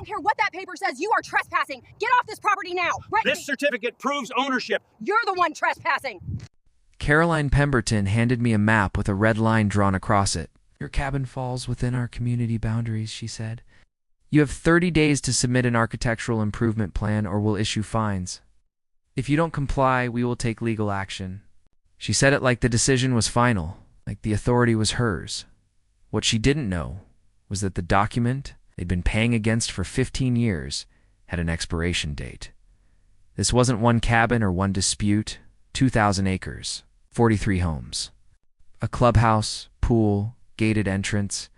don't care what that paper says, you are trespassing. Get off this property now. Right. This certificate proves ownership. You're the one trespassing. Caroline Pemberton handed me a map with a red line drawn across it. Your cabin falls within our community boundaries, she said. You have 30 days to submit an architectural improvement plan or we'll issue fines. If you don't comply, we will take legal action. She said it like the decision was final, like the authority was hers. What she didn't know was that the document they'd been paying against for 15 years had an expiration date. This wasn't one cabin or one dispute, 2,000 acres, 43 homes. A clubhouse, pool, gated entrance,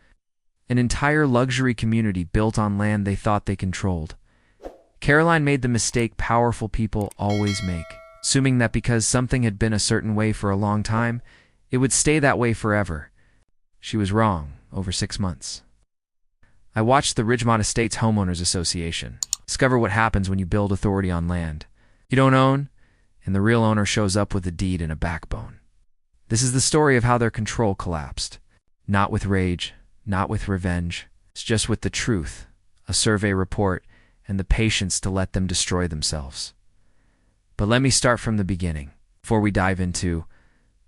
an entire luxury community built on land they thought they controlled. Caroline made the mistake powerful people always make, assuming that because something had been a certain way for a long time, it would stay that way forever. She was wrong over 6 months. I watched the Ridgemont Estates Homeowners Association discover what happens when you build authority on land you don't own, and the real owner shows up with a deed and a backbone. This is the story of how their control collapsed. Not with rage, not with revenge. It's just with the truth, a survey report, and the patience to let them destroy themselves. But let me start from the beginning. Before we dive into,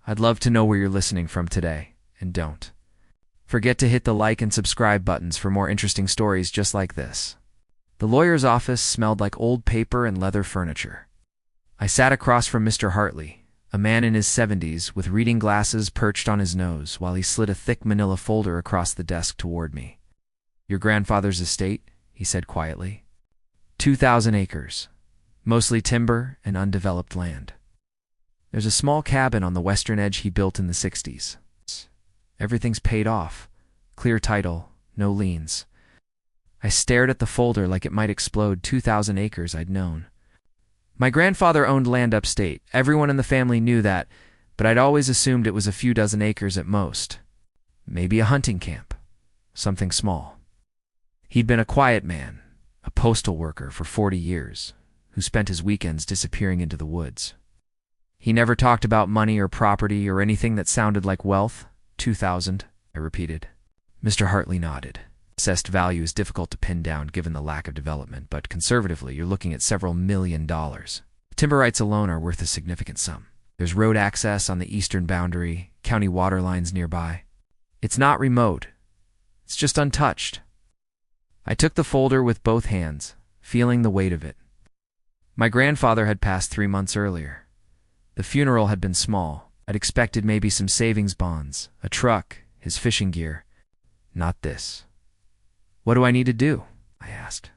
I'd love to know where you're listening from today, and don't forget to hit the like and subscribe buttons for more interesting stories just like this. The lawyer's office smelled like old paper and leather furniture. I sat across from Mr. Hartley, a man in his 70s with reading glasses perched on his nose while he slid a thick manila folder across the desk toward me. Your grandfather's estate, he said quietly. 2,000 acres, mostly timber and undeveloped land. There's a small cabin on the western edge he built in the 60s. Everything's paid off. Clear title, no liens. I stared at the folder like it might explode. 2,000 acres I'd known. My grandfather owned land upstate. Everyone in the family knew that, but I'd always assumed it was a few dozen acres at most. Maybe a hunting camp. Something small. He'd been a quiet man, a postal worker for 40 years, who spent his weekends disappearing into the woods. He never talked about money or property or anything that sounded like wealth. 2,000, I repeated. Mr. Hartley nodded. Assessed value is difficult to pin down given the lack of development, but conservatively, you're looking at several $1 million. Timber rights alone are worth a significant sum. There's road access on the eastern boundary, county water lines nearby. It's not remote. It's just untouched. I took the folder with both hands, feeling the weight of it. My grandfather had passed 3 months earlier. The funeral had been small. I'd expected maybe some savings bonds, a truck, his fishing gear. Not this. What do I need to do? I asked.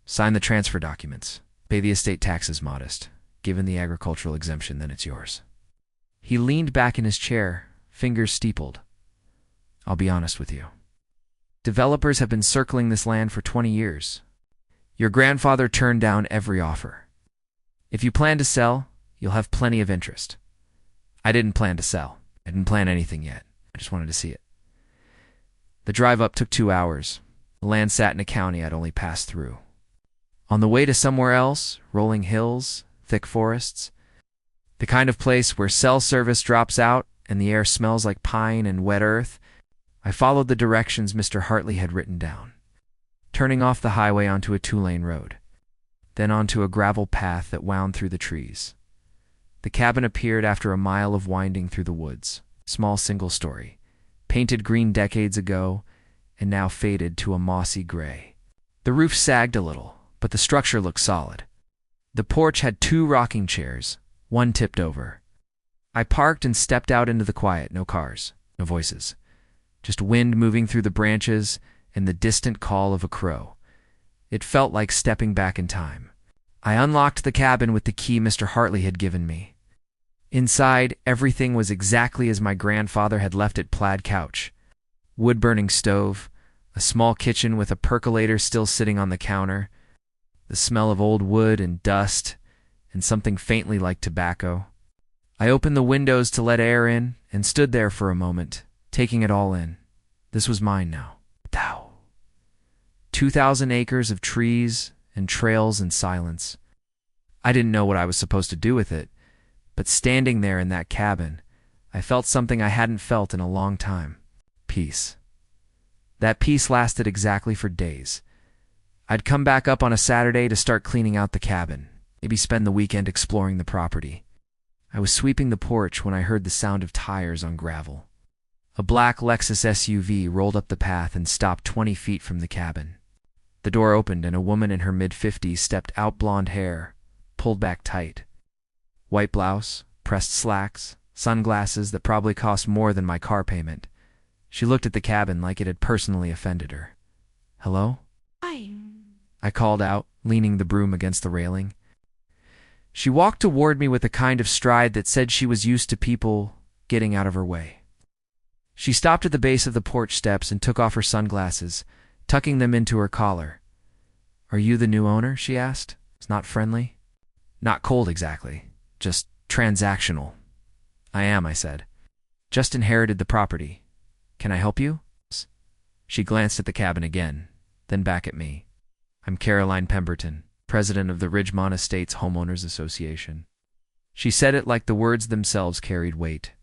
Sign the transfer documents. Pay the estate taxes modest. Given the agricultural exemption, then it's yours. He leaned back in his chair, fingers steepled. I'll be honest with you. Developers have been circling this land for 20 years. Your grandfather turned down every offer. If you plan to sell, you'll have plenty of interest. I didn't plan to sell. I didn't plan anything yet. I just wanted to see it. The drive up took 2 hours. The land sat in a county I'd only passed through. On the way to somewhere else, rolling hills, thick forests, the kind of place where cell service drops out and the air smells like pine and wet earth, I followed the directions Mr. Hartley had written down, turning off the highway onto a 2-lane road, then onto a gravel path that wound through the trees. The cabin appeared after a mile of winding through the woods, small single-story, painted green decades ago, and now faded to a mossy gray. The roof sagged a little, but the structure looked solid. The porch had 2 rocking chairs, one tipped over. I parked and stepped out into the quiet. No cars, no voices. Just wind moving through the branches and the distant call of a crow. It felt like stepping back in time. I unlocked the cabin with the key Mr. Hartley had given me. Inside, everything was exactly as my grandfather had left it. Plaid couch, wood-burning stove, a small kitchen with a percolator still sitting on the counter, the smell of old wood and dust, and something faintly like tobacco. I opened the windows to let air in and stood there for a moment, taking it all in. This was mine now. Thou. 2,000 acres of trees and trails and silence. I didn't know what I was supposed to do with it, but standing there in that cabin, I felt something I hadn't felt in a long time. Peace. That peace lasted exactly for days. I'd come back up on a Saturday to start cleaning out the cabin, maybe spend the weekend exploring the property. I was sweeping the porch when I heard the sound of tires on gravel. A black Lexus SUV rolled up the path and stopped 20 feet from the cabin. The door opened and a woman in her mid-50s stepped out, blonde hair, pulled back tight. White blouse, pressed slacks, sunglasses that probably cost more than my car payment. She looked at the cabin like it had personally offended her. "Hello?" Hi. I called out, leaning the broom against the railing. She walked toward me with a kind of stride that said she was used to people getting out of her way. She stopped at the base of the porch steps and took off her sunglasses, tucking them into her collar. "Are you the new owner?" she asked. "It's not friendly." "Not cold exactly, just transactional." "I am," I said. "Just inherited the property. Can I help you?" She glanced at the cabin again, then back at me. "I'm Caroline Pemberton, president of the Ridgemont Estates Homeowners Association." She said it like the words themselves carried weight.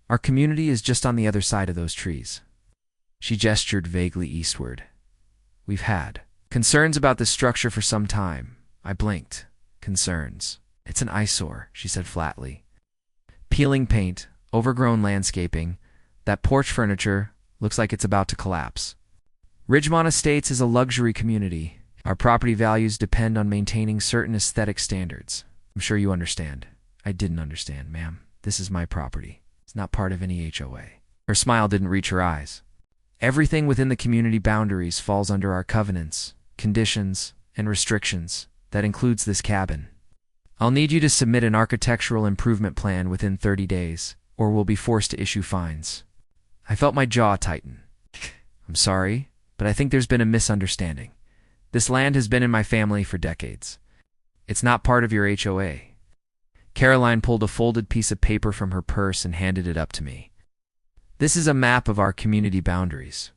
"Our community is just on the other side of those trees." She gestured vaguely eastward. "We've had concerns about this structure for some time." I blinked. "Concerns? It's an eyesore," she said flatly. "Peeling paint, overgrown landscaping, that porch furniture looks like it's about to collapse. Ridgemont Estates is a luxury community. Our property values depend on maintaining certain aesthetic standards. I'm sure you understand." I didn't understand, "Ma'am. This is my property. It's not part of any HOA." Her smile didn't reach her eyes. "Everything within the community boundaries falls under our covenants, conditions, and restrictions. That includes this cabin. I'll need you to submit an architectural improvement plan within 30 days, or we'll be forced to issue fines." I felt my jaw tighten. "I'm sorry, but I think there's been a misunderstanding. This land has been in my family for decades. It's not part of your HOA." Caroline pulled a folded piece of paper from her purse and handed it up to me. "This is a map of our community boundaries.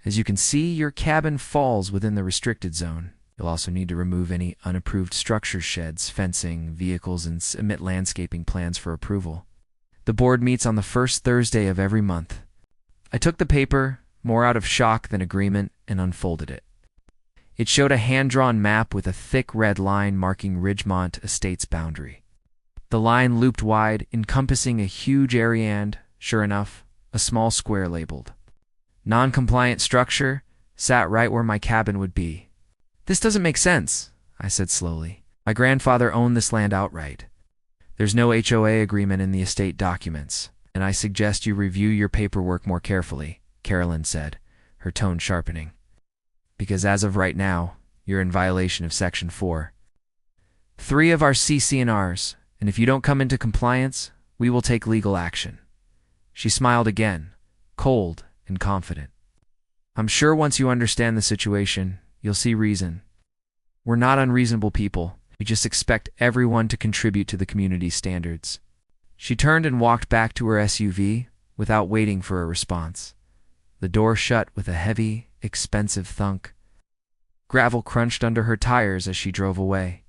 As you can see, your cabin falls within the restricted zone. You'll also need to remove any unapproved structures, sheds, fencing, vehicles, and submit landscaping plans for approval. The board meets on the first Thursday of every month." I took the paper, more out of shock than agreement, and unfolded it. It showed a hand-drawn map with a thick red line marking Ridgemont Estates' boundary. The line looped wide, encompassing a huge area and, sure enough, a small square labeled "Non-compliant structure" sat right where my cabin would be. "This doesn't make sense," I said slowly. "My grandfather owned this land outright. There's no HOA agreement in the estate documents, and I suggest you review your paperwork more carefully," Carolyn said, her tone sharpening. "Because as of right now, you're in violation of Section 4. 3 of our CC&Rs, and if you don't come into compliance, we will take legal action." She smiled again, cold and confident. "I'm sure once you understand the situation, you'll see reason. We're not unreasonable people. We just expect everyone to contribute to the community standards." She turned and walked back to her SUV without waiting for a response. The door shut with a heavy, expensive thunk. Gravel crunched under her tires as she drove away,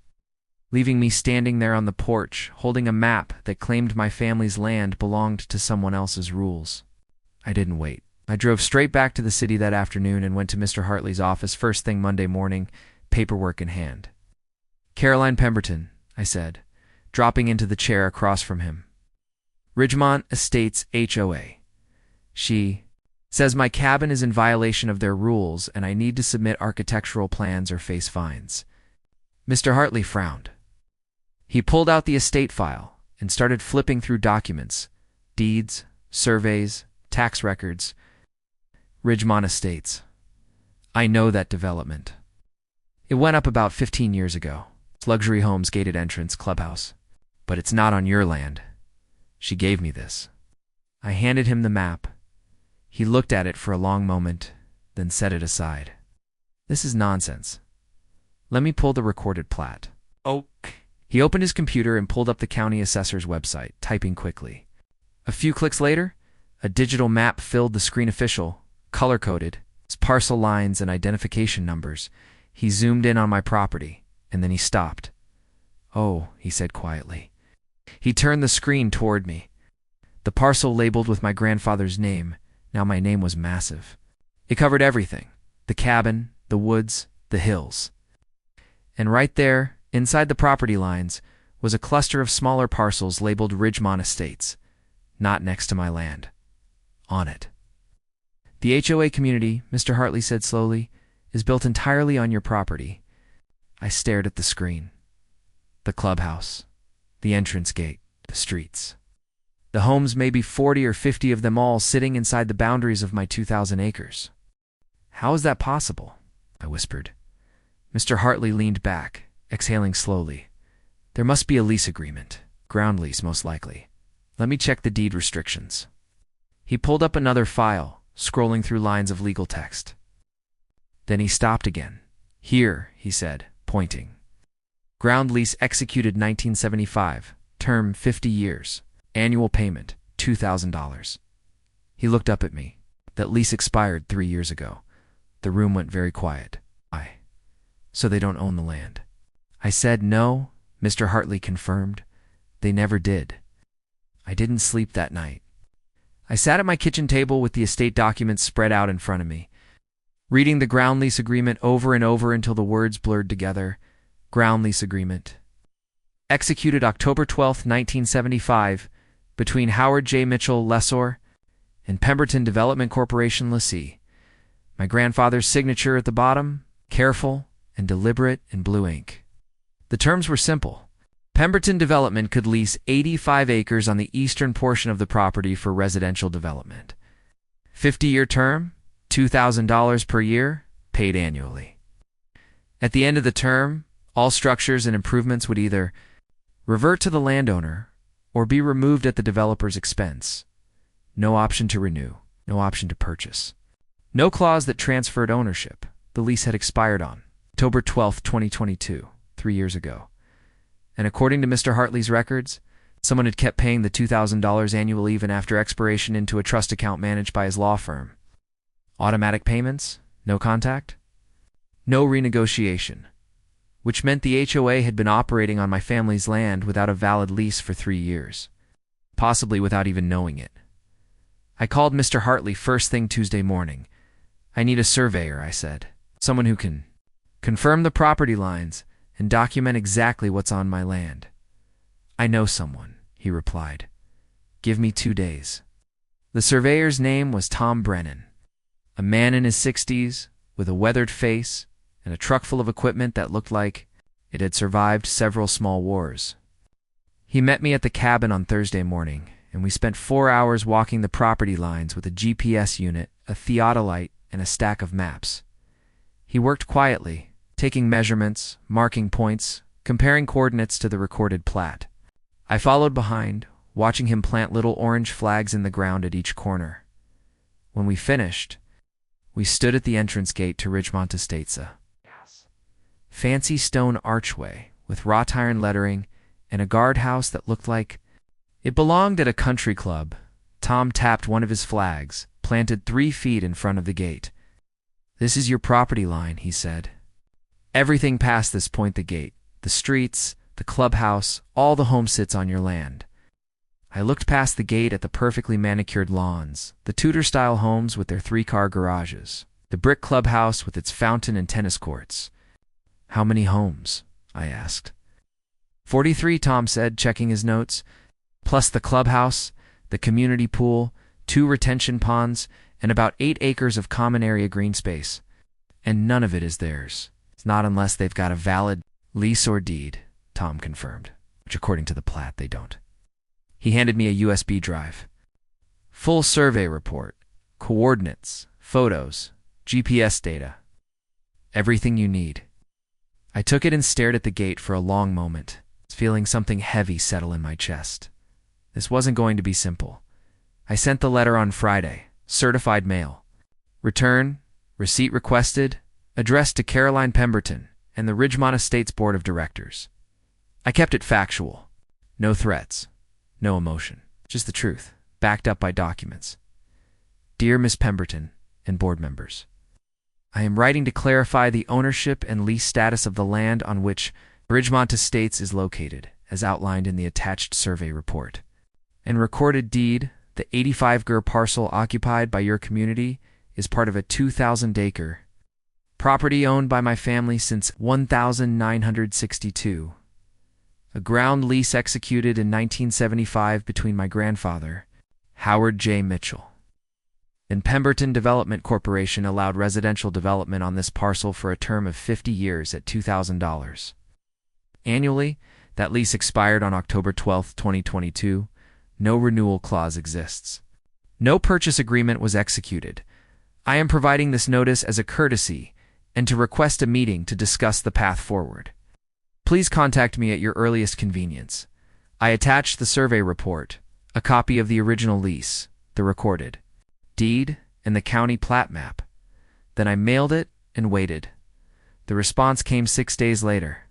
leaving me standing there on the porch, holding a map that claimed my family's land belonged to someone else's rules. I didn't wait. I drove straight back to the city that afternoon and went to Mr. Hartley's office first thing Monday morning, paperwork in hand. "Caroline Pemberton," I said, dropping into the chair across from him. "Ridgemont Estates HOA. She says my cabin is in violation of their rules and I need to submit architectural plans or face fines." Mr. Hartley frowned. He pulled out the estate file and started flipping through documents, deeds, surveys, tax records. "Ridgemont Estates. I know that development. It went up about 15 years ago. It's luxury homes, gated entrance, clubhouse. But it's not on your land. She gave me this." I handed him the map. He looked at it for a long moment, then set it aside. "This is nonsense. Let me pull the recorded plat." Oh. He opened his computer and pulled up the county assessor's website, typing quickly. A few clicks later, a digital map filled the screen. Official, color-coded, its parcel lines and identification numbers. He zoomed in on my property, and then he stopped. "Oh," he said quietly. He turned the screen toward me. The parcel labeled with my grandfather's name. Now my name was massive. It covered everything: the cabin, the woods, the hills. And right there, inside the property lines, was a cluster of smaller parcels labeled Ridgemont Estates, not next to my land. On it. The HOA community, Mr. Hartley said slowly, is built entirely on your property. I stared at the screen. The clubhouse, the entrance gate, the streets. The homes, maybe 40 or 50 of them all sitting inside the boundaries of my 2,000 acres. How is that possible? I whispered. Mr. Hartley leaned back, exhaling slowly. There must be a lease agreement. Ground lease, most likely. Let me check the deed restrictions. He pulled up another file, scrolling through lines of legal text. Then he stopped again. Here, he said, pointing. Ground lease executed 1975, term 50 years, annual payment $2,000. He looked up at me. That lease expired 3 years ago. The room went very quiet. So they don't own the land. I said no, Mr. Hartley confirmed. They never did. I didn't sleep that night. I sat at my kitchen table with the estate documents spread out in front of me, reading the ground lease agreement over and over until the words blurred together. Ground lease agreement. Executed October 12, 1975, between Howard J. Mitchell, lessor, and Pemberton Development Corporation, lessee. My grandfather's signature at the bottom, careful and deliberate in blue ink. The terms were simple. Pemberton Development could lease 85 acres on the eastern portion of the property for residential development. 50-year term, $2,000 per year, paid annually. At the end of the term, all structures and improvements would either revert to the landowner or be removed at the developer's expense. No option to renew, no option to purchase. No clause that transferred ownership. The lease had expired on October 12, 2022, 3 years ago. And according to Mr. Hartley's records, someone had kept paying the $2,000 annually even after expiration into a trust account managed by his law firm. Automatic payments? No contact? No renegotiation. Which meant the HOA had been operating on my family's land without a valid lease for 3 years, possibly without even knowing it. I called Mr. Hartley first thing Tuesday morning. I need a surveyor, I said. Someone who can confirm the property lines and document exactly what's on my land. I know someone, he replied. Give me 2 days. The surveyor's name was Tom Brennan, a man in his 60s with a weathered face and a truck full of equipment that looked like it had survived several small wars. He met me at the cabin on Thursday morning, and we spent 4 hours walking the property lines with a GPS unit, a theodolite, and a stack of maps. He worked quietly, taking measurements, marking points, comparing coordinates to the recorded plat. I followed behind, watching him plant little orange flags in the ground at each corner. When we finished, we stood at the entrance gate to Ridgemont Estates. Fancy stone archway with wrought iron lettering and a guardhouse that looked like it belonged at a country club. Tom tapped one of his flags, planted 3 feet in front of the gate. This is your property line, he said. Everything past this point, the gate, the streets, the clubhouse, all the home sits on your land. I looked past the gate at the perfectly manicured lawns, the Tudor-style homes with their 3-car garages, the brick clubhouse with its fountain and tennis courts. How many homes? I asked. 43, Tom said, checking his notes, plus the clubhouse, the community pool, 2 retention ponds, and about 8 acres of common area green space. And none of it is theirs. It's not unless they've got a valid lease or deed, Tom confirmed, which according to the plat, they don't. He handed me a USB drive. Full survey report, coordinates, photos, GPS data. Everything you need. I took it and stared at the gate for a long moment, feeling something heavy settle in my chest. This wasn't going to be simple. I sent the letter on Friday, certified mail. Return, receipt requested, addressed to Caroline Pemberton and the Ridgemont Estates Board of Directors. I kept it factual. No threats, no emotion, just the truth, backed up by documents. Dear Miss Pemberton and board members, I am writing to clarify the ownership and lease status of the land on which Ridgemont Estates is located, as outlined in the attached survey report. In recorded deed, the 85-acre parcel occupied by your community is part of a 2,000-acre Property owned by my family since 1962. A ground lease executed in 1975 between my grandfather, Howard J. Mitchell, and Pemberton Development Corporation allowed residential development on this parcel for a term of 50 years at $2,000. Annually, that lease expired on October 12, 2022. No renewal clause exists. No purchase agreement was executed. I am providing this notice as a courtesy and to request a meeting to discuss the path forward. Please contact me at your earliest convenience. I attached the survey report, a copy of the original lease, the recorded deed, and the county plat map. Then I mailed it and waited. The response came 6 days later.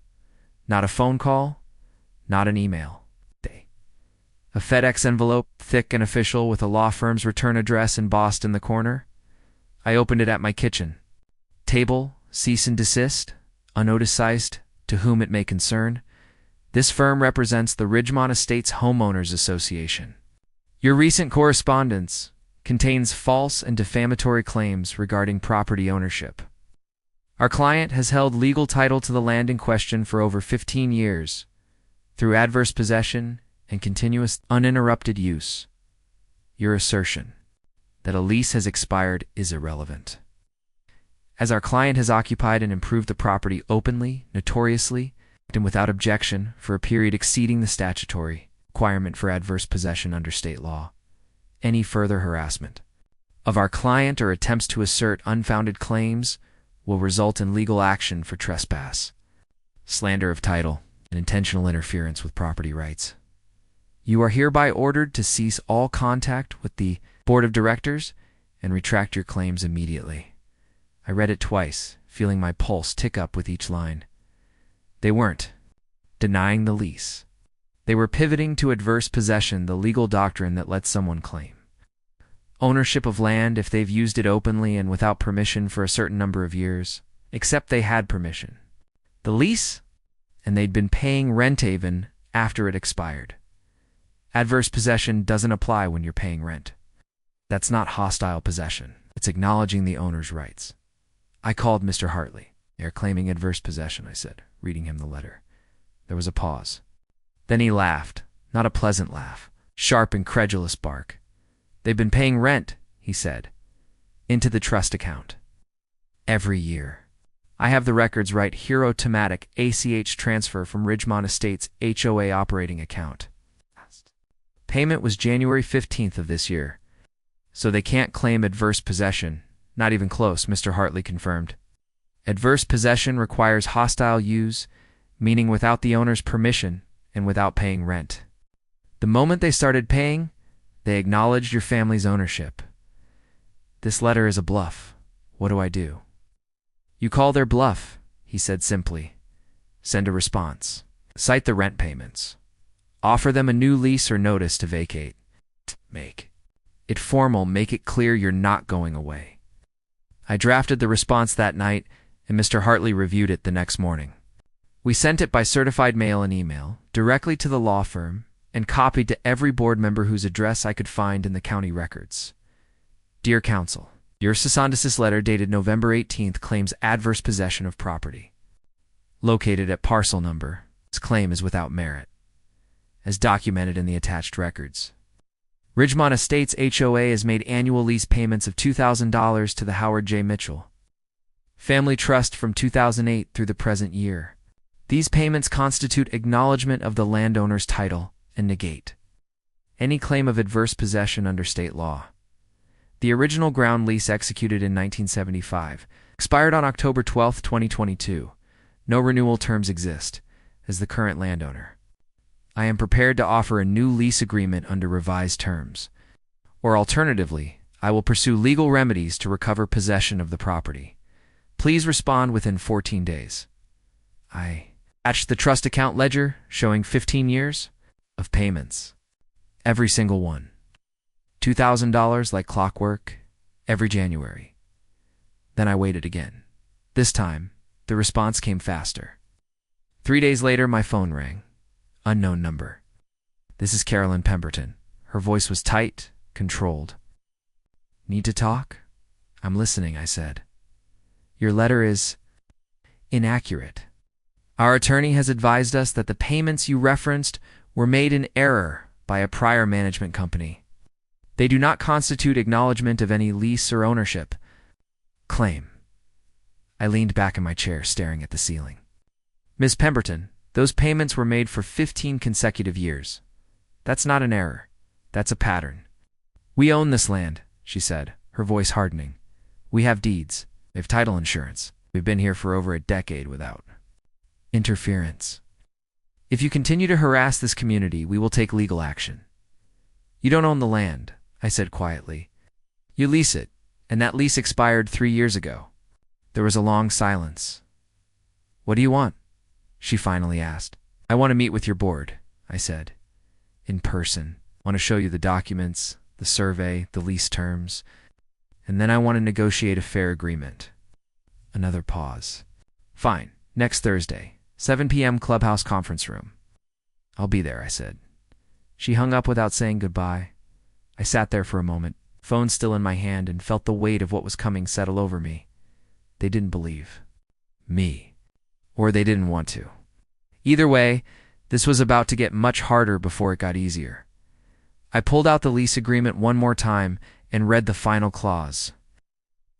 Not a phone call, not an email. A FedEx envelope, thick and official, with a law firm's return address embossed in the corner. I opened it at my kitchen. Table, cease and desist, unnoticed, to whom it may concern. This firm represents the Ridgemont Estates Homeowners Association. Your recent correspondence contains false and defamatory claims regarding property ownership. Our client has held legal title to the land in question for over 15 years through adverse possession and continuous uninterrupted use. Your assertion that a lease has expired is irrelevant, as our client has occupied and improved the property openly, notoriously, and without objection for a period exceeding the statutory requirement for adverse possession under state law. Any further harassment of our client or attempts to assert unfounded claims will result in legal action for trespass, slander of title, and intentional interference with property rights. You are hereby ordered to cease all contact with the Board of Directors and retract your claims immediately. I read it twice, feeling my pulse tick up with each line. They weren't denying the lease. They were pivoting to adverse possession, the legal doctrine that lets someone claim ownership of land if they've used it openly and without permission for a certain number of years, except they had permission. The lease, and they'd been paying rent even after it expired. Adverse possession doesn't apply when you're paying rent. That's not hostile possession. It's acknowledging the owner's rights. I called Mr. Hartley. They're claiming adverse possession, I said, reading him the letter. There was a pause. Then he laughed, not a pleasant laugh, sharp, incredulous bark. They've been paying rent, he said, into the trust account. Every year. I have the records right here. Automatic ACH transfer from Ridgemont Estates HOA operating account. Payment was January 15th of this year, so they can't claim adverse possession. Not even close, Mr. Hartley confirmed. Adverse possession requires hostile use, meaning without the owner's permission and without paying rent. The moment they started paying, they acknowledged your family's ownership. This letter is a bluff. What do I do? You call their bluff, he said simply. Send a response. Cite the rent payments. Offer them a new lease or notice to vacate. Make it formal. Make it clear you're not going away. I drafted the response that night, and Mr. Hartley reviewed it the next morning. We sent it by certified mail and email, directly to the law firm, and copied to every board member whose address I could find in the county records. Dear Counsel, your Sesondasis letter dated November 18th claims adverse possession of property located at parcel number. Its claim is without merit, as documented in the attached records. Ridgemont Estates HOA has made annual lease payments of $2,000 to the Howard J. Mitchell Family Trust from 2008 through the present year. These payments constitute acknowledgement of the landowner's title and negate any claim of adverse possession under state law. The original ground lease, executed in 1975, expired on October 12, 2022. No renewal terms exist as the current landowner. I am prepared to offer a new lease agreement under revised terms, or alternatively, I will pursue legal remedies to recover possession of the property. Please respond within 14 days. I attached the trust account ledger showing 15 years of payments. Every single one. $2,000 like clockwork, every January. Then I waited again. This time, the response came faster. 3 days later, my phone rang. Unknown number. This is Carolyn Pemberton. Her voice was tight, controlled. Need to talk? I'm listening, I said. Your letter is inaccurate. Our attorney has advised us that the payments you referenced were made in error by a prior management company. They do not constitute acknowledgement of any lease or ownership claim. I leaned back in my chair, staring at the ceiling. Miss Pemberton, those payments were made for 15 consecutive years. That's not an error. That's a pattern. We own this land, she said, her voice hardening. We have deeds. We have title insurance. We've been here for over a decade without interference. If you continue to harass this community, we will take legal action. You don't own the land, I said quietly. You lease it, and that lease expired 3 years ago. There was a long silence. What do you want? She finally asked. I want to meet with your board, I said. In person. I want to show you the documents, the survey, the lease terms, and then I want to negotiate a fair agreement. Another pause. Fine. Next Thursday, 7 p.m. Clubhouse conference room. I'll be there, I said. She hung up without saying goodbye. I sat there for a moment, phone still in my hand, and felt the weight of what was coming settle over me. They didn't believe me, or they didn't want to. Either way, this was about to get much harder before it got easier. I pulled out the lease agreement one more time and read the final clause,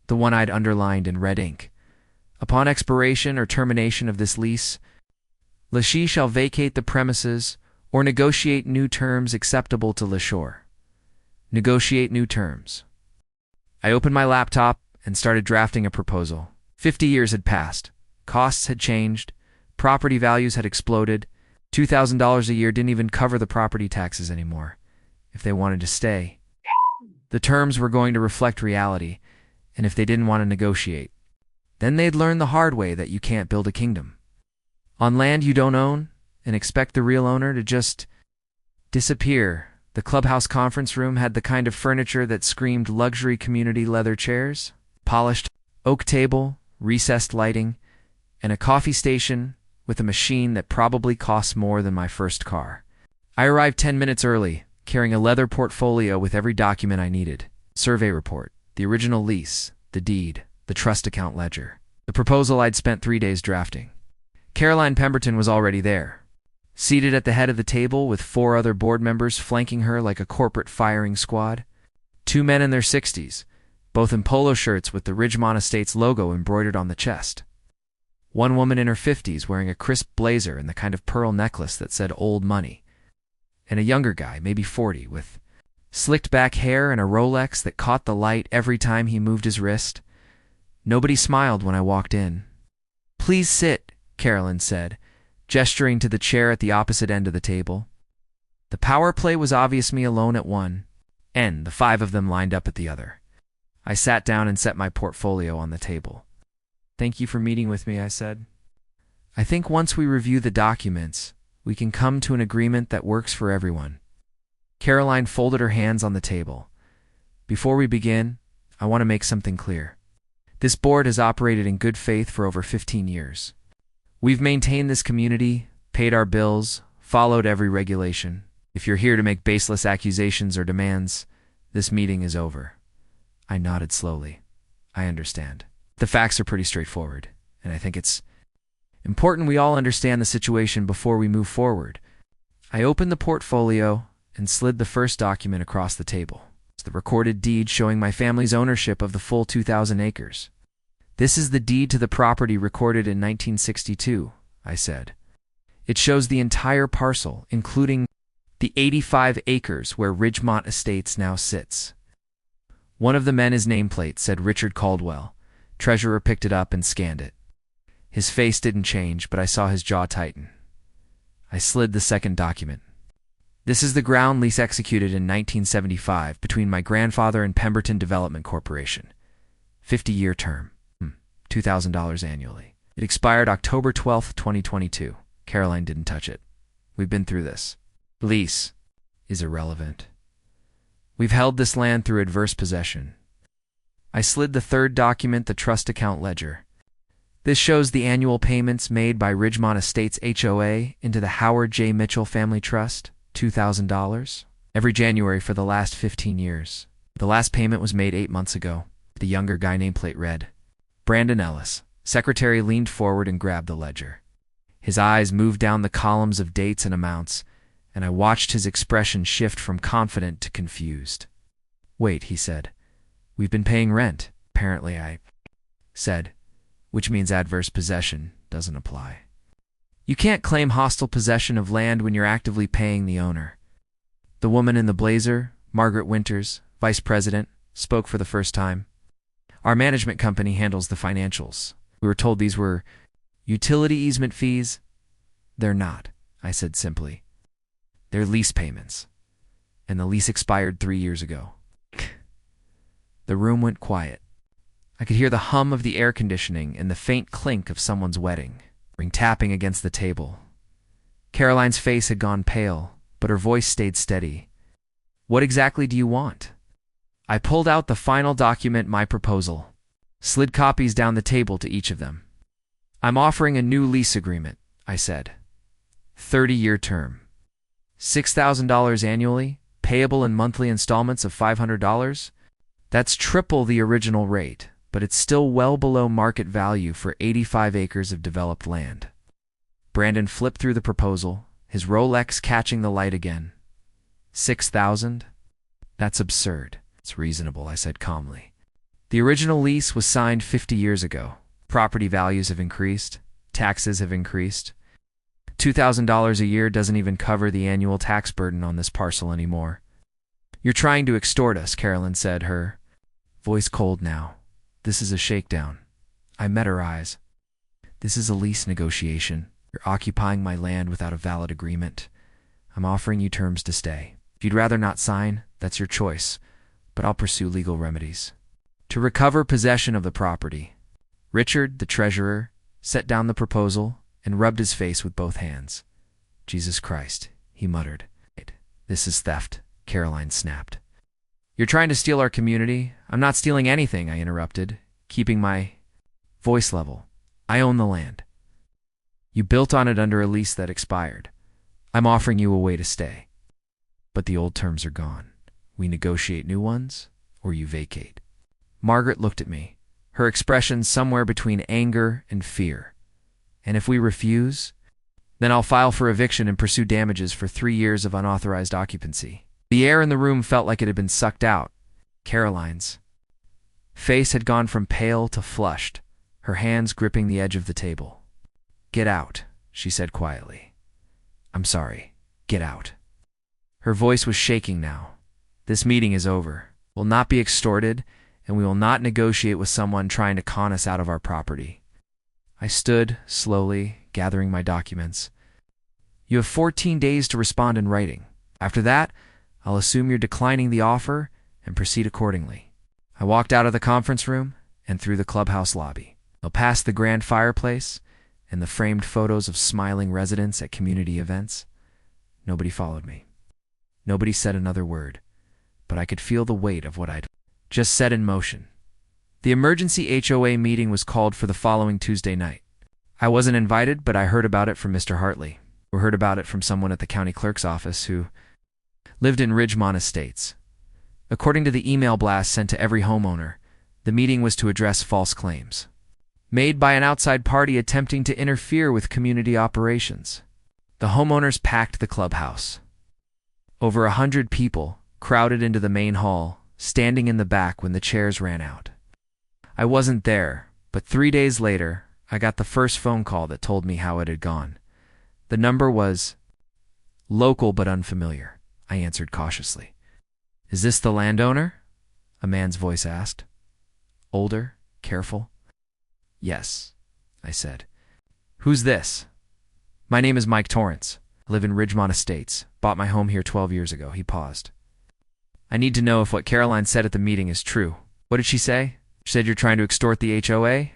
the one I'd underlined in red ink. Upon expiration or termination of this lease, lessee shall vacate the premises or negotiate new terms acceptable to lessor. Negotiate new terms. I opened my laptop and started drafting a proposal. 50 years had passed. Costs had changed. Property values had exploded. $2,000 a year didn't even cover the property taxes anymore, if they wanted to stay. The terms were going to reflect reality, and if they didn't want to negotiate, then they'd learn the hard way that you can't build a kingdom on land you don't own and expect the real owner to just disappear. The clubhouse conference room had the kind of furniture that screamed luxury community: leather chairs, polished oak table, recessed lighting, and a coffee station with a machine that probably costs more than my first car. I arrived 10 minutes early, carrying a leather portfolio with every document I needed: survey report, the original lease, the deed, the trust account ledger, the proposal I'd spent 3 days drafting. Caroline Pemberton was already there, seated at the head of the table with 4 other board members flanking her like a corporate firing squad. 2 men in their 60s, both in polo shirts with the Ridgemont Estates logo embroidered on the chest. 1 woman in her 50s wearing a crisp blazer and the kind of pearl necklace that said old money. And a younger guy, maybe 40, with slicked back hair and a Rolex that caught the light every time he moved his wrist. Nobody smiled when I walked in. Please sit, Carolyn said, gesturing to the chair at the opposite end of the table. The power play was obvious: me alone at one end, the 5 of them lined up at the other. I sat down and set my portfolio on the table. Thank you for meeting with me, I said. I think once we review the documents, we can come to an agreement that works for everyone. Caroline folded her hands on the table. Before we begin, I want to make something clear. This board has operated in good faith for over 15 years. We've maintained this community, paid our bills, followed every regulation. If you're here to make baseless accusations or demands, this meeting is over. I nodded slowly. I understand. The facts are pretty straightforward, and I think it's important we all understand the situation before we move forward. I opened the portfolio and slid the first document across the table. It's the recorded deed showing my family's ownership of the full 2,000 acres. This is the deed to the property recorded in 1962, I said. It shows the entire parcel, including the 85 acres where Ridgemont Estates now sits. One of the men, his nameplate said Richard Caldwell. Treasurer picked it up and scanned it. His face didn't change, but I saw his jaw tighten. I slid the second document. This is the ground lease executed in 1975 between my grandfather and Pemberton Development Corporation. 50-year term. $2,000 annually. It expired October 12, 2022. Caroline didn't touch it. We've been through this. Lease is irrelevant. We've held this land through adverse possession. I slid the third document, the trust account ledger. This shows the annual payments made by Ridgemont Estates HOA into the Howard J. Mitchell Family Trust, $2,000, every January for the last 15 years. The last payment was made 8 months ago. The younger guy nameplate read, Brandon Ellis, secretary, leaned forward and grabbed the ledger. His eyes moved down the columns of dates and amounts, and I watched his expression shift from confident to confused. Wait, he said. We've been paying rent. Apparently, I said, which means adverse possession doesn't apply. You can't claim hostile possession of land when you're actively paying the owner. The woman in the blazer, Margaret Winters, vice president, spoke for the first time. Our management company handles the financials. We were told these were utility easement fees. They're not, I said simply. They're lease payments. And the lease expired 3 years ago. The room went quiet. I could hear the hum of the air conditioning and the faint clink of someone's wedding ring tapping against the table. Caroline's face had gone pale, but her voice stayed steady. What exactly do you want? I pulled out the final document, my proposal, slid copies down the table to each of them. I'm offering a new lease agreement, I said. 30-year term. $6,000 annually, payable in monthly installments of $500. That's triple the original rate, but it's still well below market value for 85 acres of developed land. Brandon flipped through the proposal, his Rolex catching the light again. 6,000? That's absurd. It's reasonable, I said calmly. The original lease was signed 50 years ago. Property values have increased. Taxes have increased. $2,000 a year doesn't even cover the annual tax burden on this parcel anymore. You're trying to extort us, Carolyn said, her voice cold now. This is a shakedown. I met her eyes. This is a lease negotiation. You're occupying my land without a valid agreement. I'm offering you terms to stay. If you'd rather not sign, that's your choice, but I'll pursue legal remedies. To recover possession of the property. Richard, the treasurer, set down the proposal and rubbed his face with both hands. Jesus Christ, he muttered. This is theft, Caroline snapped. You're trying to steal our community? I'm not stealing anything, I interrupted, keeping my voice level. I own the land. You built on it under a lease that expired. I'm offering you a way to stay. But the old terms are gone. We negotiate new ones, or you vacate. Margaret looked at me, her expression somewhere between anger and fear. And if we refuse, then I'll file for eviction and pursue damages for 3 years of unauthorized occupancy. The air in the room felt like it had been sucked out. Caroline's face had gone from pale to flushed, her hands gripping the edge of the table. Get out, she said quietly. I'm sorry. Get out. Her voice was shaking now. This meeting is over. We'll not be extorted, and we will not negotiate with someone trying to con us out of our property. I stood, slowly, gathering my documents. You have 14 days to respond in writing. After that, I'll assume you're declining the offer and proceed accordingly. I walked out of the conference room and through the clubhouse lobby. Past the grand fireplace and the framed photos of smiling residents at community events. Nobody followed me. Nobody said another word, but I could feel the weight of what I'd just set in motion. The emergency HOA meeting was called for the following Tuesday night. I wasn't invited, but I heard about it from Mr. Hartley, who heard about it from someone at the county clerk's office who lived in Ridgemont Estates. According to the email blast sent to every homeowner, the meeting was to address false claims made by an outside party attempting to interfere with community operations. The homeowners packed the clubhouse. Over 100 people crowded into the main hall, standing in the back when the chairs ran out. I wasn't there, but 3 days later, I got the first phone call that told me how it had gone. The number was local but unfamiliar. I answered cautiously. Is this the landowner? A man's voice asked. Older, careful. Yes, I said. Who's this? My name is Mike Torrance. I live in Ridgemont Estates. Bought my home here 12 years ago. He paused. I need to know if what Caroline said at the meeting is true. What did she say? She said you're trying to extort the HOA?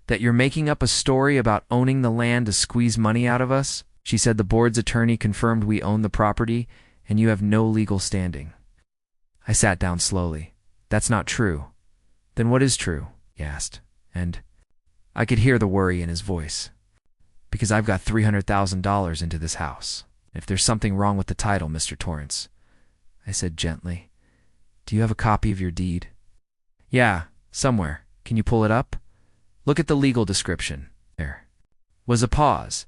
That you're making up a story about owning the land to squeeze money out of us? She said the board's attorney confirmed we own the property and you have no legal standing. I sat down slowly. That's not true. Then what is true? He asked. And I could hear the worry in his voice. Because I've got $300,000 into this house. If there's something wrong with the title, Mr. Torrance, I said gently. Do you have a copy of your deed? Yeah, somewhere. Can you pull it up? Look at the legal description. There was a pause,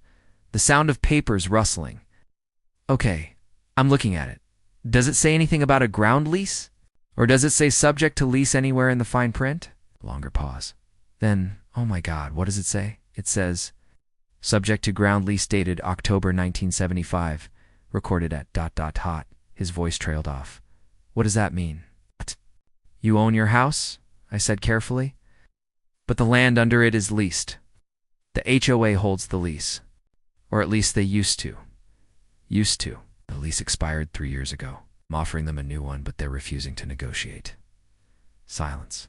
the sound of papers rustling. Okay, I'm looking at it. Does it say anything about a ground lease? Or does it say subject to lease anywhere in the fine print? Longer pause. Then, oh my God, what does it say? It says, subject to ground lease dated October 1975, recorded at ... hot. His voice trailed off. What does that mean? What? You own your house? I said carefully. But the land under it is leased. The HOA holds the lease. Or at least they used to. Used to. The lease expired 3 years ago. I'm offering them a new one, but they're refusing to negotiate. Silence.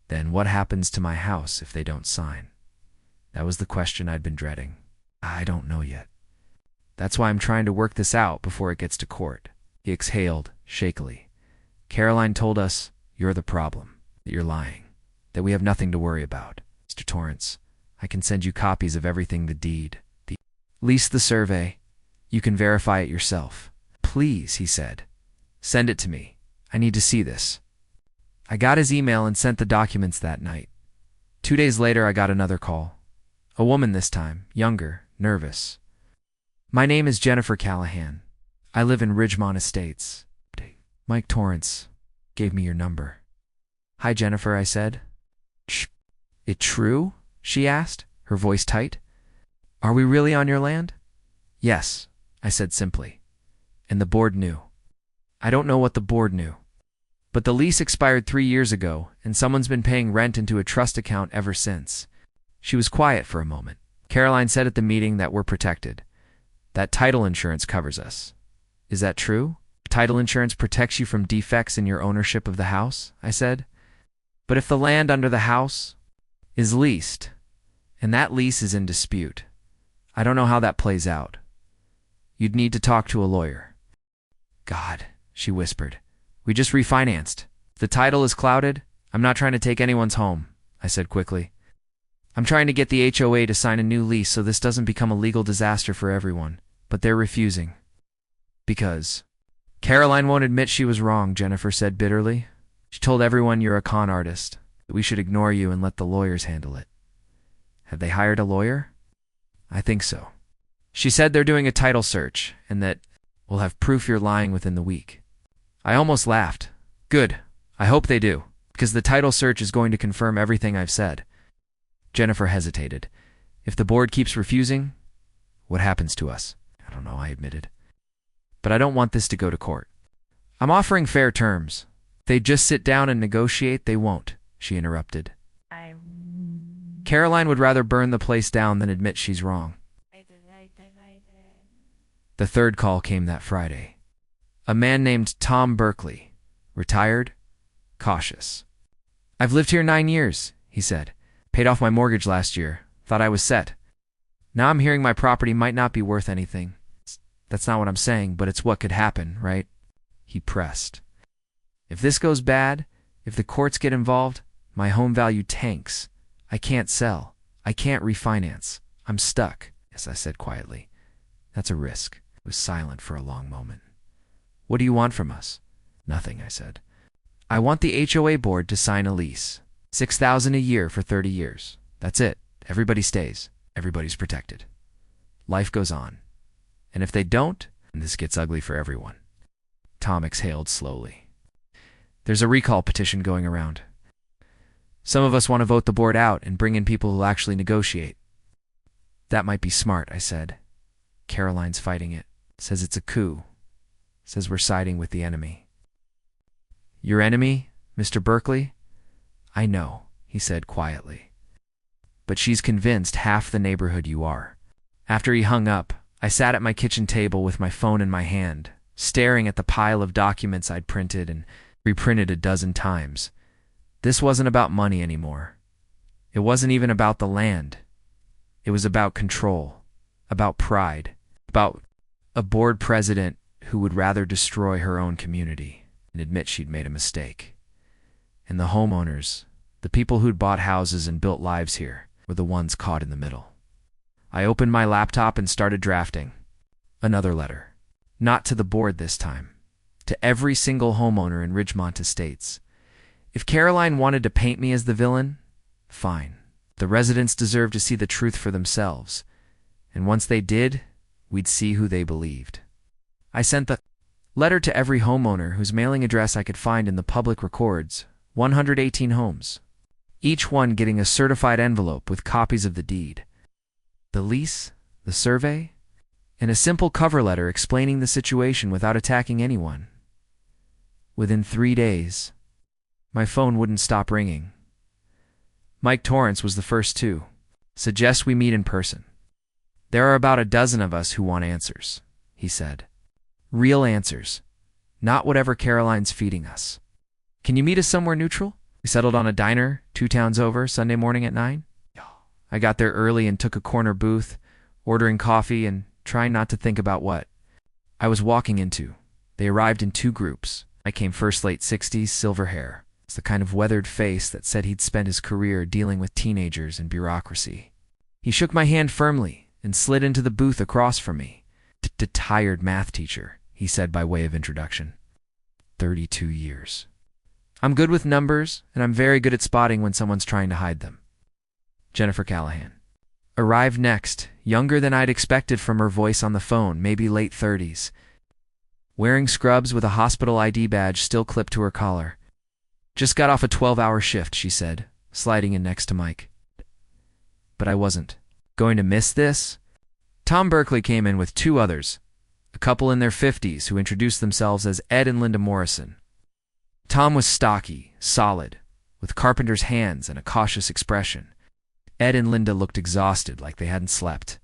Then what happens to my house if they don't sign? That was the question I'd been dreading. I don't know yet. That's why I'm trying to work this out before it gets to court. He exhaled, shakily. Caroline told us, you're the problem, that you're lying, that we have nothing to worry about. Mr. Torrance, I can send you copies of everything, the deed, the lease, the survey. You can verify it yourself. Please, he said. Send it to me. I need to see this. I got his email and sent the documents that night. 2 days later, I got another call. A woman this time, younger, nervous. My name is Jennifer Callahan. I live in Ridgemont Estates. Mike Torrance gave me your number. Hi, Jennifer, I said. Shh. It true? She asked, her voice tight. Are we really on your land? Yes, I said simply. And the board knew. I don't know what the board knew. But the lease expired 3 years ago, and someone's been paying rent into a trust account ever since. She was quiet for a moment. Caroline said at the meeting that we're protected. That title insurance covers us. Is that true? Title insurance protects you from defects in your ownership of the house, I said. But if the land under the house is leased, and that lease is in dispute, I don't know how that plays out. You'd need to talk to a lawyer. God, she whispered. We just refinanced. If the title is clouded, I'm not trying to take anyone's home, I said quickly. I'm trying to get the HOA to sign a new lease so this doesn't become a legal disaster for everyone, but they're refusing. Because Caroline won't admit she was wrong, Jennifer said bitterly. She told everyone you're a con artist, that we should ignore you and let the lawyers handle it. Have they hired a lawyer? I think so. She said they're doing a title search and that we'll have proof you're lying within the week. I almost laughed. Good. I hope they do, because the title search is going to confirm everything I've said. Jennifer hesitated. If the board keeps refusing, what happens to us? I don't know, I admitted. But I don't want this to go to court. I'm offering fair terms. If they just sit down and negotiate, they won't, she interrupted. Caroline would rather burn the place down than admit she's wrong. The third call came that Friday. A man named Tom Berkeley, retired, cautious. I've lived here 9 years, he said. Paid off my mortgage last year. Thought I was set. Now I'm hearing my property might not be worth anything. That's not what I'm saying, but it's what could happen, right? He pressed. If this goes bad, if the courts get involved, my home value tanks. I can't sell. I can't refinance. I'm stuck. Yes, I said quietly. That's a risk. It was silent for a long moment. What do you want from us? Nothing, I said. I want the HOA board to sign a lease. $6,000 a year for 30 years. That's it. Everybody stays. Everybody's protected. Life goes on. And if they don't, this gets ugly for everyone. Tom exhaled slowly. There's a recall petition going around. Some of us want to vote the board out and bring in people who'll actually negotiate. That might be smart, I said. Caroline's fighting it. Says it's a coup. Says we're siding with the enemy. Your enemy, Mr. Berkeley? I know, he said quietly. But she's convinced half the neighborhood you are. After he hung up, I sat at my kitchen table with my phone in my hand, staring at the pile of documents I'd printed and reprinted a dozen times. This wasn't about money anymore. It wasn't even about the land. It was about control, about pride, about a board president who would rather destroy her own community and admit she'd made a mistake. And the homeowners, the people who'd bought houses and built lives here, were the ones caught in the middle. I opened my laptop and started drafting. Another letter. Not to the board this time. To every single homeowner in Ridgemont Estates. If Caroline wanted to paint me as the villain, fine. The residents deserve to see the truth for themselves, and once they did, we'd see who they believed. I sent the letter to every homeowner whose mailing address I could find in the public records, 118 homes, each one getting a certified envelope with copies of the deed, the lease, the survey, and a simple cover letter explaining the situation without attacking anyone. Within 3 days, my phone wouldn't stop ringing. Mike Torrance was the first to suggest we meet in person. There are about a dozen of us who want answers, he said. Real answers, not whatever Caroline's feeding us. Can you meet us somewhere neutral? We settled on a diner 2 towns over Sunday morning at 9. I got there early and took a corner booth, ordering coffee and trying not to think about what I was walking into. They arrived in 2 groups. I came first, late 60s, silver hair. It's the kind of weathered face that said he'd spent his career dealing with teenagers and bureaucracy. He shook my hand firmly and slid into the booth across from me. Tired math teacher, he said by way of introduction. 32 years. I'm good with numbers, and I'm very good at spotting when someone's trying to hide them. Jennifer Callahan arrived next, younger than I'd expected from her voice on the phone, maybe late 30s. Wearing scrubs with a hospital ID badge still clipped to her collar. Just got off a 12-hour shift, she said, sliding in next to Mike. But I wasn't going to miss this. Tom Berkeley came in with 2 others, a couple in their 50s who introduced themselves as Ed and Linda Morrison. Tom was stocky, solid, with carpenter's hands and a cautious expression. Ed and Linda looked exhausted, like they hadn't slept.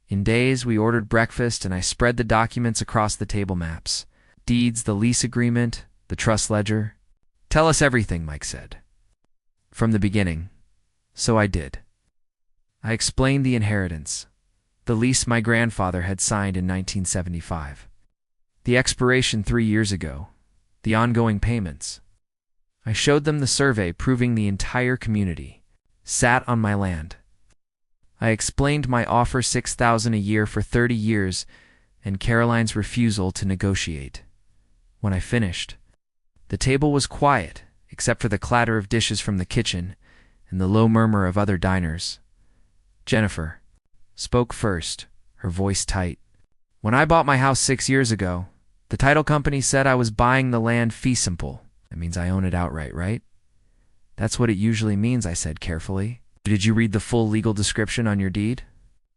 In days, we ordered breakfast and I spread the documents across the table maps. Deeds, the lease agreement, the trust ledger. Tell us everything, Mike said. From the beginning. So I did. I explained the inheritance, the lease my grandfather had signed in 1975, the expiration 3 years ago, the ongoing payments. I showed them the survey proving the entire community sat on my land. I explained my offer $6,000 a year for 30 years and Caroline's refusal to negotiate. When I finished, the table was quiet except for the clatter of dishes from the kitchen and the low murmur of other diners. Jennifer spoke first, her voice tight. When I bought my house 6 years ago, the title company said I was buying the land fee simple. That means I own it outright, right? That's what it usually means, I said carefully. Did you read the full legal description on your deed?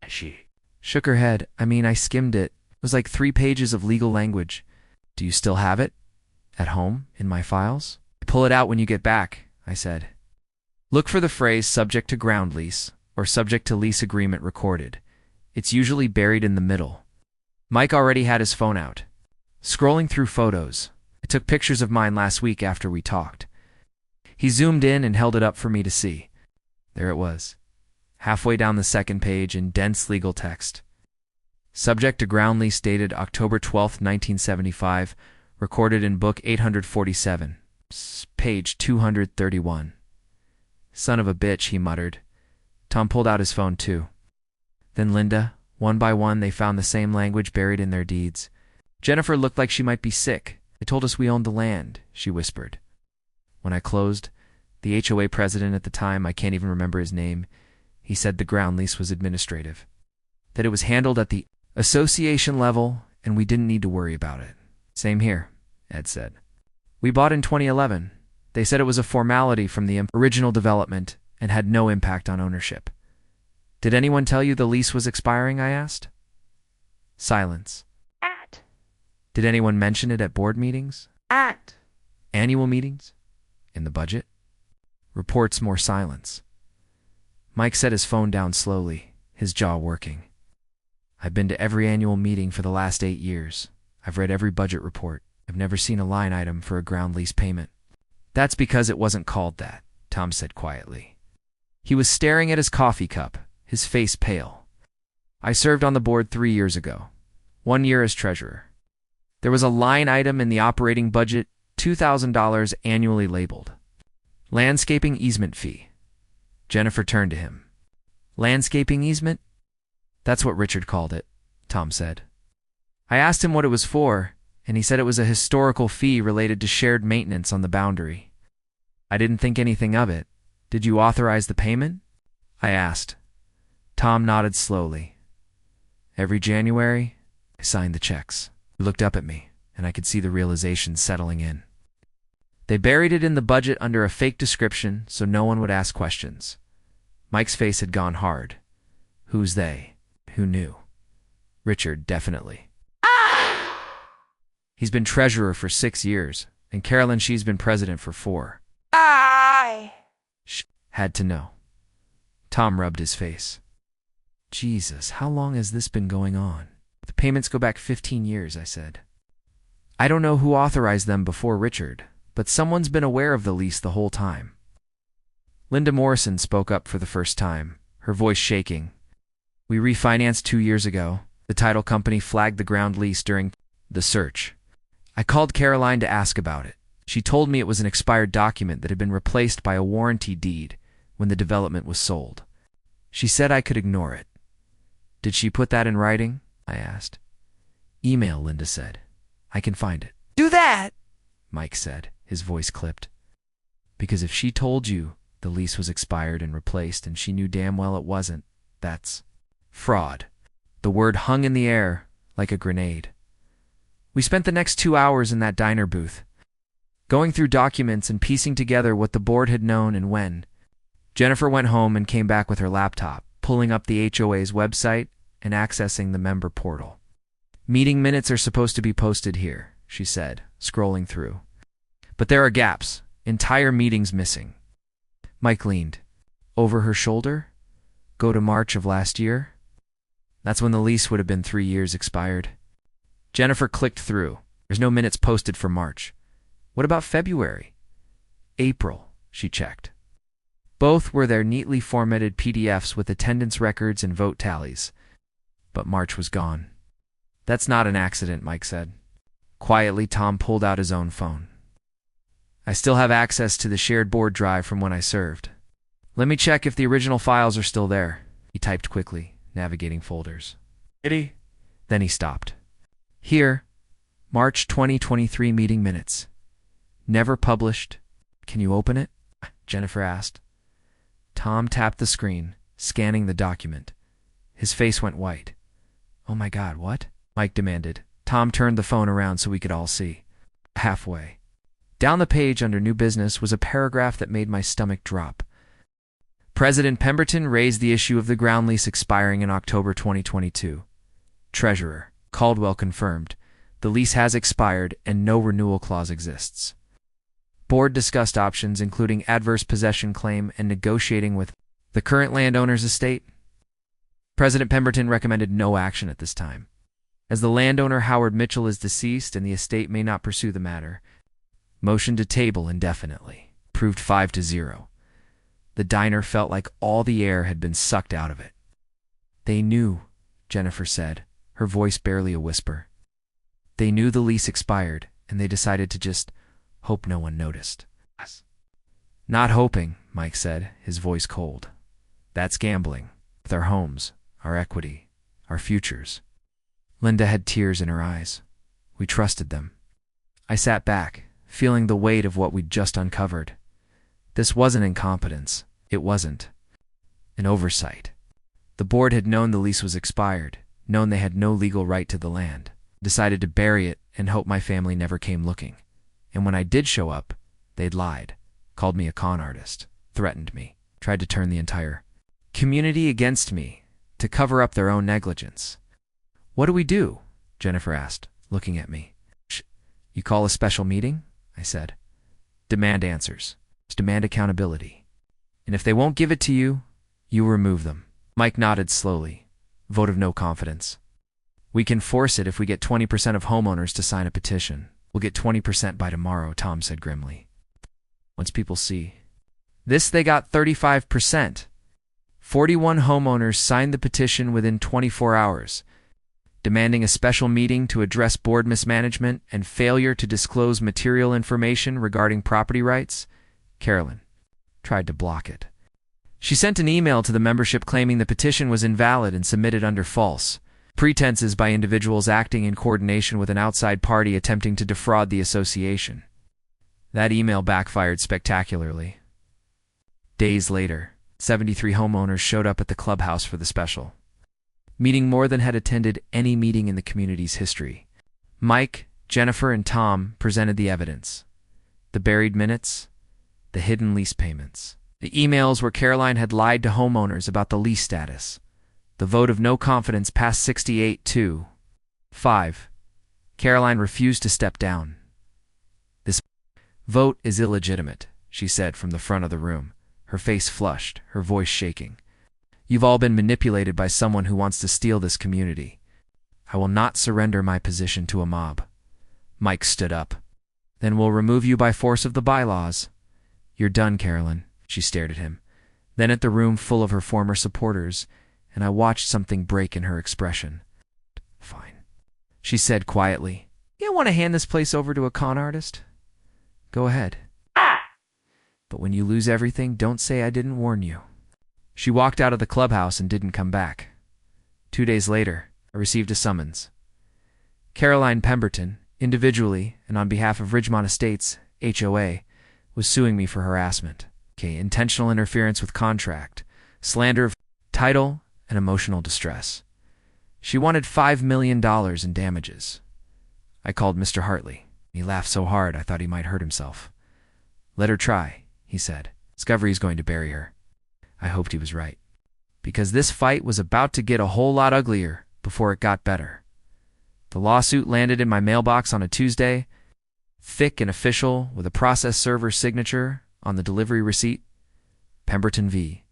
She shook her head. I skimmed it. It was like 3 pages of legal language. Do you still have it? At home, in my files? Pull it out when you get back, I said. Look for the phrase subject to ground lease or subject to lease agreement recorded. It's usually buried in the middle. Mike already had his phone out. Scrolling through photos. I took pictures of mine last week after we talked. He zoomed in and held it up for me to see. There it was, halfway down the 2nd page in dense legal text. Subject to ground lease dated October 12, 1975, recorded in Book 847, page 231. Son of a bitch, he muttered. Tom pulled out his phone too. Then Linda, one by one, they found the same language buried in their deeds. Jennifer looked like she might be sick. They told us we owned the land, she whispered. When I closed, the HOA president at the time, I can't even remember his name, he said the ground lease was administrative, that it was handled at the association level and we didn't need to worry about it. Same here, Ed said. We bought in 2011. They said it was a formality from the original development and had no impact on ownership. Did anyone tell you the lease was expiring, I asked. Silence. Did anyone mention it at board meetings? Annual meetings? In the budget? Reports, more silence. Mike set his phone down slowly, his jaw working. I've been to every annual meeting for the last 8 years. I've read every budget report. I've never seen a line item for a ground lease payment. That's because it wasn't called that, Tom said quietly. He was staring at his coffee cup, his face pale. I served on the board 3 years ago, 1 year as treasurer. There was a line item in the operating budget, $2,000 annually labeled. Landscaping easement fee. Jennifer turned to him. Landscaping easement? That's what Richard called it, Tom said. I asked him what it was for, and he said it was a historical fee related to shared maintenance on the boundary. I didn't think anything of it. Did you authorize the payment? I asked. Tom nodded slowly. Every January, I signed the checks. He looked up at me, and I could see the realization settling in. They buried it in the budget under a fake description so no one would ask questions. Mike's face had gone hard. Who's they? Who knew? Richard, definitely. He's been treasurer for 6 years, and Carolyn, she's been president for 4. Had to know. Tom rubbed his face. Jesus, how long has this been going on? The payments go back 15 years, I said. I don't know who authorized them before Richard, but someone's been aware of the lease the whole time. Linda Morrison spoke up for the first time, her voice shaking. We refinanced 2 years ago. The title company flagged the ground lease during the search. I called Caroline to ask about it. She told me it was an expired document that had been replaced by a warranty deed when the development was sold. She said I could ignore it. Did she put that in writing? I asked. Email, Linda said. I can find it. Do that, Mike said, his voice clipped. Because if she told you the lease was expired and replaced and she knew damn well it wasn't, that's fraud. The word hung in the air like a grenade. We spent the next 2 hours in that diner booth, going through documents and piecing together what the board had known and when. Jennifer went home and came back with her laptop, pulling up the HOA's website and accessing the member portal. Meeting minutes are supposed to be posted here, she said, scrolling through. But there are gaps, entire meetings missing. Mike leaned. Over her shoulder? Go to March of last year? That's when the lease would have been 3 years expired. Jennifer clicked through. There's no minutes posted for March. What about February? April, she checked. Both were their neatly formatted PDFs with attendance records and vote tallies. But March was gone. That's not an accident, Mike said. Quietly, Tom pulled out his own phone. I still have access to the shared board drive from when I served. Let me check if the original files are still there. He typed quickly, navigating folders. Then he stopped. Here, March 2023 meeting minutes. Never published. Can you open it? Jennifer asked. Tom tapped the screen, scanning the document. His face went white. Oh my God, what? Mike demanded. Tom turned the phone around so we could all see. Halfway. Down the page under New Business was a paragraph that made my stomach drop. President Pemberton raised the issue of the ground lease expiring in October 2022. Treasurer, Caldwell confirmed. The lease has expired and no renewal clause exists. Board discussed options including adverse possession claim and negotiating with the current landowner's estate. President Pemberton recommended no action at this time. As the landowner Howard Mitchell is deceased and the estate may not pursue the matter, motion to table indefinitely. Proved 5-0. The diner felt like all the air had been sucked out of it. They knew, Jennifer said, her voice barely a whisper. They knew the lease expired, and they decided to just hope no one noticed. Not hoping, Mike said, his voice cold. That's gambling. With our homes, our equity, our futures. Linda had tears in her eyes. We trusted them. I sat back, feeling the weight of what we'd just uncovered. This wasn't incompetence. It wasn't an oversight. The board had known the lease was expired, known they had no legal right to the land, decided to bury it and hope my family never came looking. And when I did show up, they'd lied, called me a con artist, threatened me, tried to turn the entire community against me to cover up their own negligence. What do we do? Jennifer asked, looking at me. You call a special meeting? I said. Demand answers. Demand accountability. And if they won't give it to you, you remove them. Mike nodded slowly. Vote of no confidence. We can force it if we get 20% of homeowners to sign a petition. We'll get 20% by tomorrow, Tom said grimly. Once people see this, they got 35%. 41 homeowners signed the petition within 24 hours, demanding a special meeting to address board mismanagement and failure to disclose material information regarding property rights. Carolyn tried to block it. She sent an email to the membership claiming the petition was invalid and submitted under false pretenses by individuals acting in coordination with an outside party attempting to defraud the association. That email backfired spectacularly. Days later, 73 homeowners showed up at the clubhouse for the special meeting, more than had attended any meeting in the community's history. Mike, Jennifer, and Tom presented the evidence: the buried minutes, the hidden lease payments, the emails where Caroline had lied to homeowners about the lease status. The vote of no confidence passed 68-5. Caroline refused to step down. "This vote is illegitimate," she said from the front of the room, her face flushed, her voice shaking. "You've all been manipulated by someone who wants to steal this community. I will not surrender my position to a mob." Mike stood up. "Then we'll remove you by force of the bylaws." "You're done, Caroline." She stared at him, then at the room full of her former supporters, and I watched something break in her expression. "Fine," she said quietly. "You want to hand this place over to a con artist? Go ahead. But when you lose everything, don't say I didn't warn you." She walked out of the clubhouse and didn't come back. 2 days later, I received a summons. Caroline Pemberton, individually and on behalf of Ridgemont Estates, HOA, was suing me for harassment, intentional interference with contract, slander of title, and emotional distress. She wanted $5 million in damages. I called Mr. Hartley. He laughed so hard I thought he might hurt himself. "Let her try," he said. "Discovery is going to bury her." I hoped he was right, because this fight was about to get a whole lot uglier before it got better. The lawsuit landed in my mailbox on a Tuesday, thick and official, with a process server signature on the delivery receipt: Pemberton v.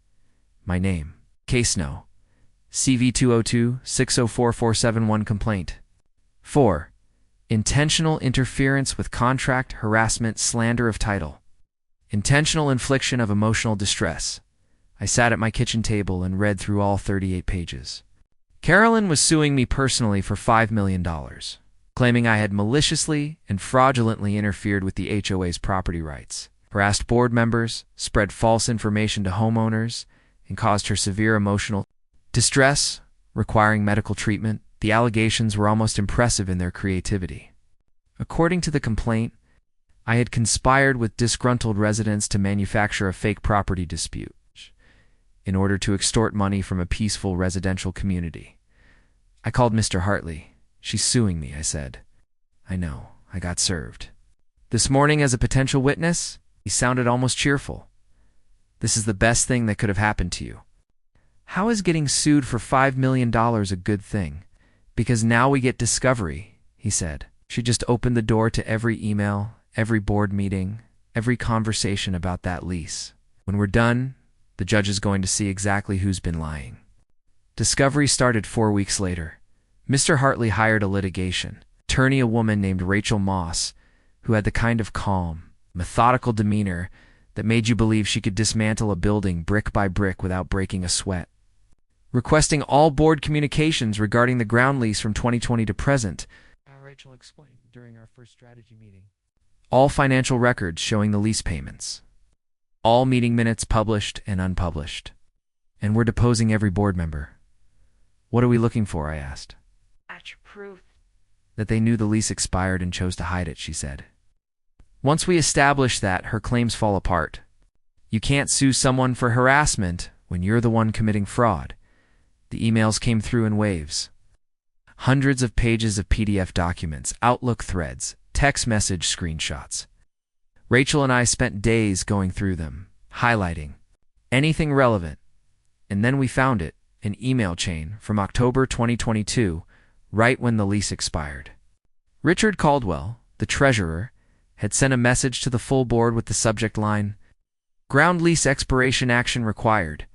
My name. Case No. CV 202-604-471 complaint. 4. Intentional interference with contract, harassment, slander of title. Intentional infliction of emotional distress. I sat at my kitchen table and read through all 38 pages. Caroline was suing me personally for $5 million, claiming I had maliciously and fraudulently interfered with the HOA's property rights, harassed board members, spread false information to homeowners, and caused her severe emotional distress, requiring medical treatment. The allegations were almost impressive in their creativity. According to the complaint, I had conspired with disgruntled residents to manufacture a fake property dispute in order to extort money from a peaceful residential community. I called Mr. Hartley. "She's suing me," I said. "I know. I got served." "This morning as a potential witness?" He sounded almost cheerful. "This is the best thing that could have happened to you." "How is getting sued for $5 million a good thing?" "Because now we get discovery," he said. She just opened the door to every email, every board meeting, every conversation about that lease. "When we're done, the judge is going to see exactly who's been lying." Discovery started 4 weeks later. Mr. Hartley hired a litigation attorney, a woman named Rachel Moss, who had the kind of calm, methodical demeanor that made you believe she could dismantle a building brick by brick without breaking a sweat. Requesting all board communications regarding the ground lease from 2020 to present, Rachel explained during our first strategy meeting. All financial records showing the lease payments. All meeting minutes published and unpublished. And we're deposing every board member. "What are we looking for?" I asked. "At your proof." "That they knew the lease expired and chose to hide it," she said. "Once we establish that, her claims fall apart. You can't sue someone for harassment when you're the one committing fraud." The emails came through in waves. Hundreds of pages of PDF documents, Outlook threads, text message screenshots. Rachel and I spent days going through them, highlighting anything relevant. And then we found it, an email chain from October 2022, right when the lease expired. Richard Caldwell, the treasurer, had sent a message to the full board with the subject line, "Ground lease expiration action required.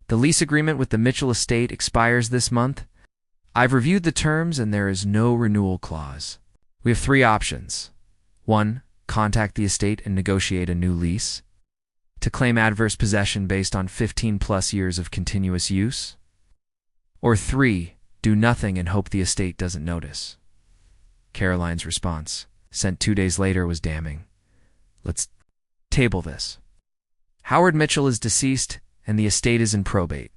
The lease agreement with the Mitchell estate expires this month. I've reviewed the terms and there is no renewal clause. We have 3 options. 1. Contact the estate and negotiate a new lease. To claim adverse possession based on 15+ years of continuous use. Or 3. Do nothing and hope the estate doesn't notice." Caroline's response, sent 2 days later, was damning. "Let's table this. Howard Mitchell is deceased and the estate is in probate.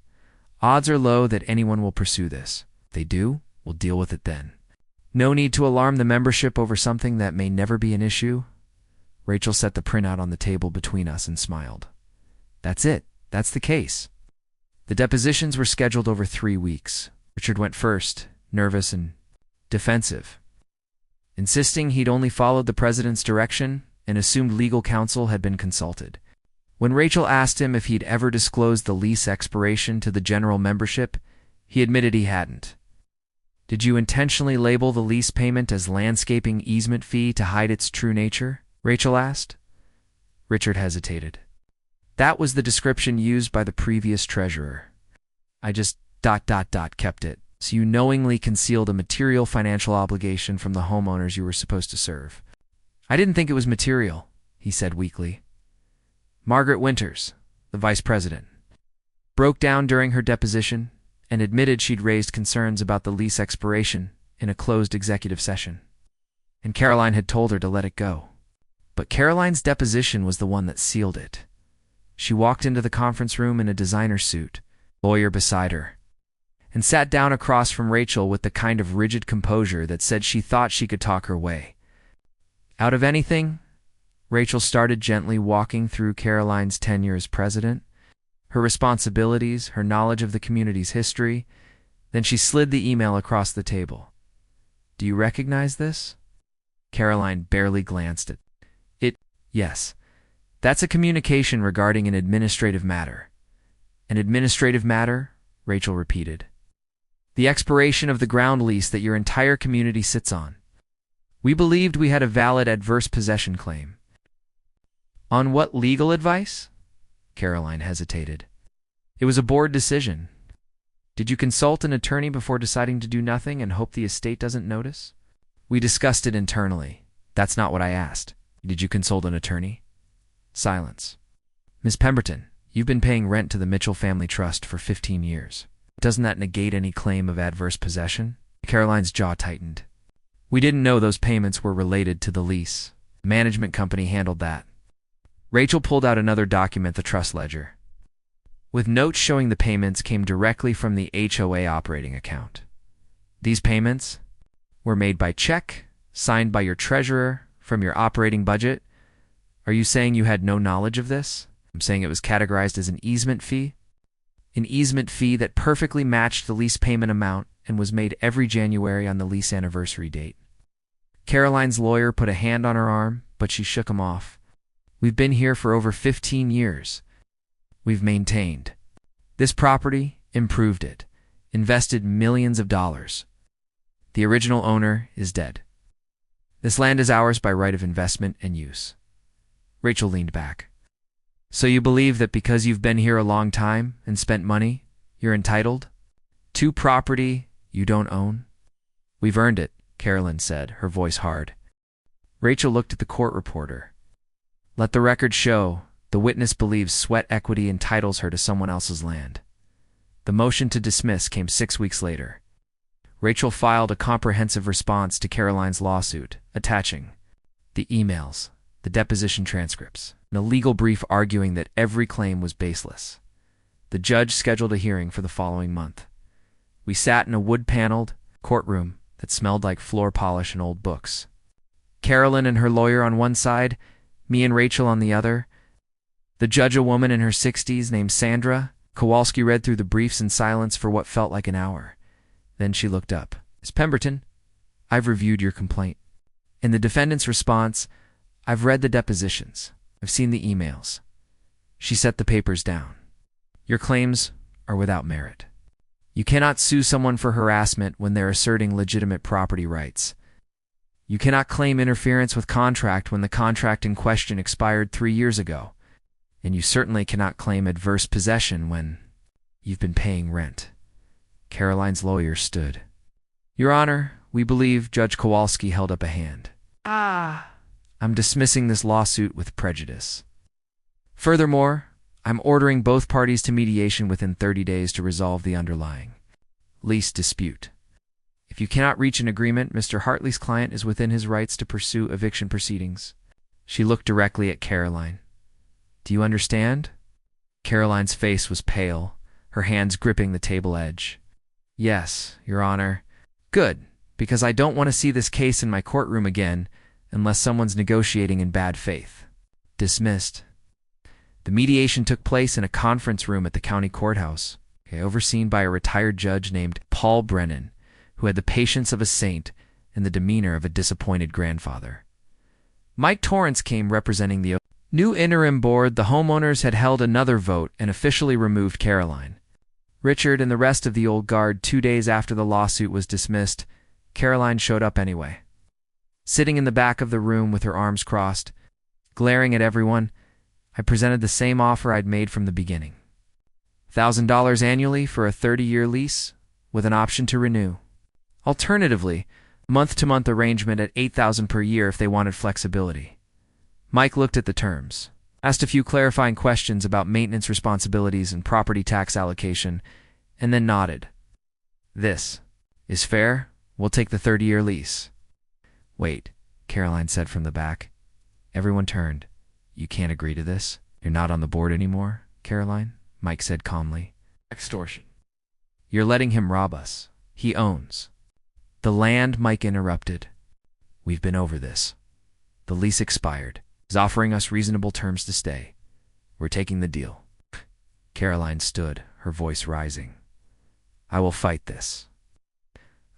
Odds are low that anyone will pursue this. If they do, we'll deal with it then. No need to alarm the membership over something that may never be an issue." Rachel set the printout on the table between us and smiled. "That's it. That's the case. The depositions were scheduled over 3 weeks. Richard went first, nervous and defensive, insisting he'd only followed the president's direction and assumed legal counsel had been consulted. When Rachel asked him if he'd ever disclosed the lease expiration to the general membership, he admitted he hadn't. Did you intentionally label the lease payment as landscaping easement fee to hide its true nature? Rachel asked. Richard hesitated. That was the description used by the previous treasurer. I just ... kept it, so you knowingly concealed a material financial obligation from the homeowners you were supposed to serve. I didn't think it was material, he said weakly. Margaret Winters, the vice president, broke down during her deposition and admitted she'd raised concerns about the lease expiration in a closed executive session. And Caroline had told her to let it go. But Caroline's deposition was the one that sealed it. She walked into the conference room in a designer suit, lawyer beside her, and sat down across from Rachel with the kind of rigid composure that said she thought she could talk her way out of anything. Rachel started gently walking through Caroline's tenure as president, her responsibilities, her knowledge of the community's history. Then she slid the email across the table. Do you recognize this? Caroline barely glanced at it. Yes. That's a communication regarding an administrative matter. An administrative matter? Rachel repeated. The expiration of the ground lease that your entire community sits on. We believed we had a valid adverse possession claim. On what legal advice? Caroline hesitated. It was a board decision. Did you consult an attorney before deciding to do nothing and hope the estate doesn't notice? We discussed it internally. That's not what I asked. Did you consult an attorney? Silence. Miss Pemberton, you've been paying rent to the Mitchell Family Trust for 15 years. Doesn't that negate any claim of adverse possession? Caroline's jaw tightened. We didn't know those payments were related to the lease. The management company handled that. Rachel pulled out another document, the trust ledger, with notes showing the payments came directly from the HOA operating account. These payments were made by check, signed by your treasurer, from your operating budget. Are you saying you had no knowledge of this? I'm saying it was categorized as an easement fee. An easement fee that perfectly matched the lease payment amount and was made every January on the lease anniversary date. Caroline's lawyer put a hand on her arm, but she shook him off. We've been here for over 15 years. We've maintained this property, improved it, invested millions of dollars. The original owner is dead. This land is ours by right of investment and use. Rachel leaned back. So you believe that because you've been here a long time and spent money, you're entitled to property you don't own? We've earned it, Caroline said, her voice hard. Rachel looked at the court reporter. Let the record show the witness believes sweat equity entitles her to someone else's land. The motion to dismiss came 6 weeks later. Rachel filed a comprehensive response to Caroline's lawsuit, attaching the emails, the deposition transcripts, and a legal brief arguing that every claim was baseless. The judge scheduled a hearing for the following month. We sat in a wood-paneled courtroom that smelled like floor polish and old books. Caroline and her lawyer on one side, me and Rachel on the other. The judge, a woman in her 60s named Sandra. Kowalski read through the briefs in silence for what felt like an hour. Then she looked up. Miss Pemberton, I've reviewed your complaint. In the defendant's response, I've read the depositions. I've seen the emails. She set the papers down. Your claims are without merit. You cannot sue someone for harassment when they're asserting legitimate property rights. You cannot claim interference with contract when the contract in question expired 3 years ago. And you certainly cannot claim adverse possession when you've been paying rent. Caroline's lawyer stood. Your Honor, we believe Judge Kowalski held up a hand. I'm dismissing this lawsuit with prejudice. Furthermore, I'm ordering both parties to mediation within 30 days to resolve the underlying lease dispute. If you cannot reach an agreement, Mr. Hartley's client is within his rights to pursue eviction proceedings. She looked directly at Caroline. Do you understand? Caroline's face was pale, her hands gripping the table edge. Yes, Your Honor. Good, because I don't want to see this case in my courtroom again unless someone's negotiating in bad faith. Dismissed. The mediation took place in a conference room at the county courthouse, overseen by a retired judge named Paul Brennan, who had the patience of a saint and the demeanor of a disappointed grandfather. Mike Torrance came representing the new interim board. The homeowners had held another vote and officially removed Caroline. Richard and the rest of the old guard. 2 days after the lawsuit was dismissed, Caroline showed up anyway. Sitting in the back of the room with her arms crossed, glaring at everyone, I presented the same offer I'd made from the beginning. $1,000 annually for a 30-year lease, with an option to renew. Alternatively, month-to-month arrangement at $8,000 per year if they wanted flexibility. Mike looked at the terms, asked a few clarifying questions about maintenance responsibilities and property tax allocation, and then nodded. "This is fair. We'll take the 30-year lease." "Wait," Caroline said from the back. Everyone turned. "You can't agree to this? You're not on the board anymore, Caroline?" Mike said calmly. "Extortion. You're letting him rob us. He owns the land," Mike interrupted. "We've been over this. The lease expired. He's offering us reasonable terms to stay. We're taking the deal." Caroline stood, her voice rising. "I will fight this.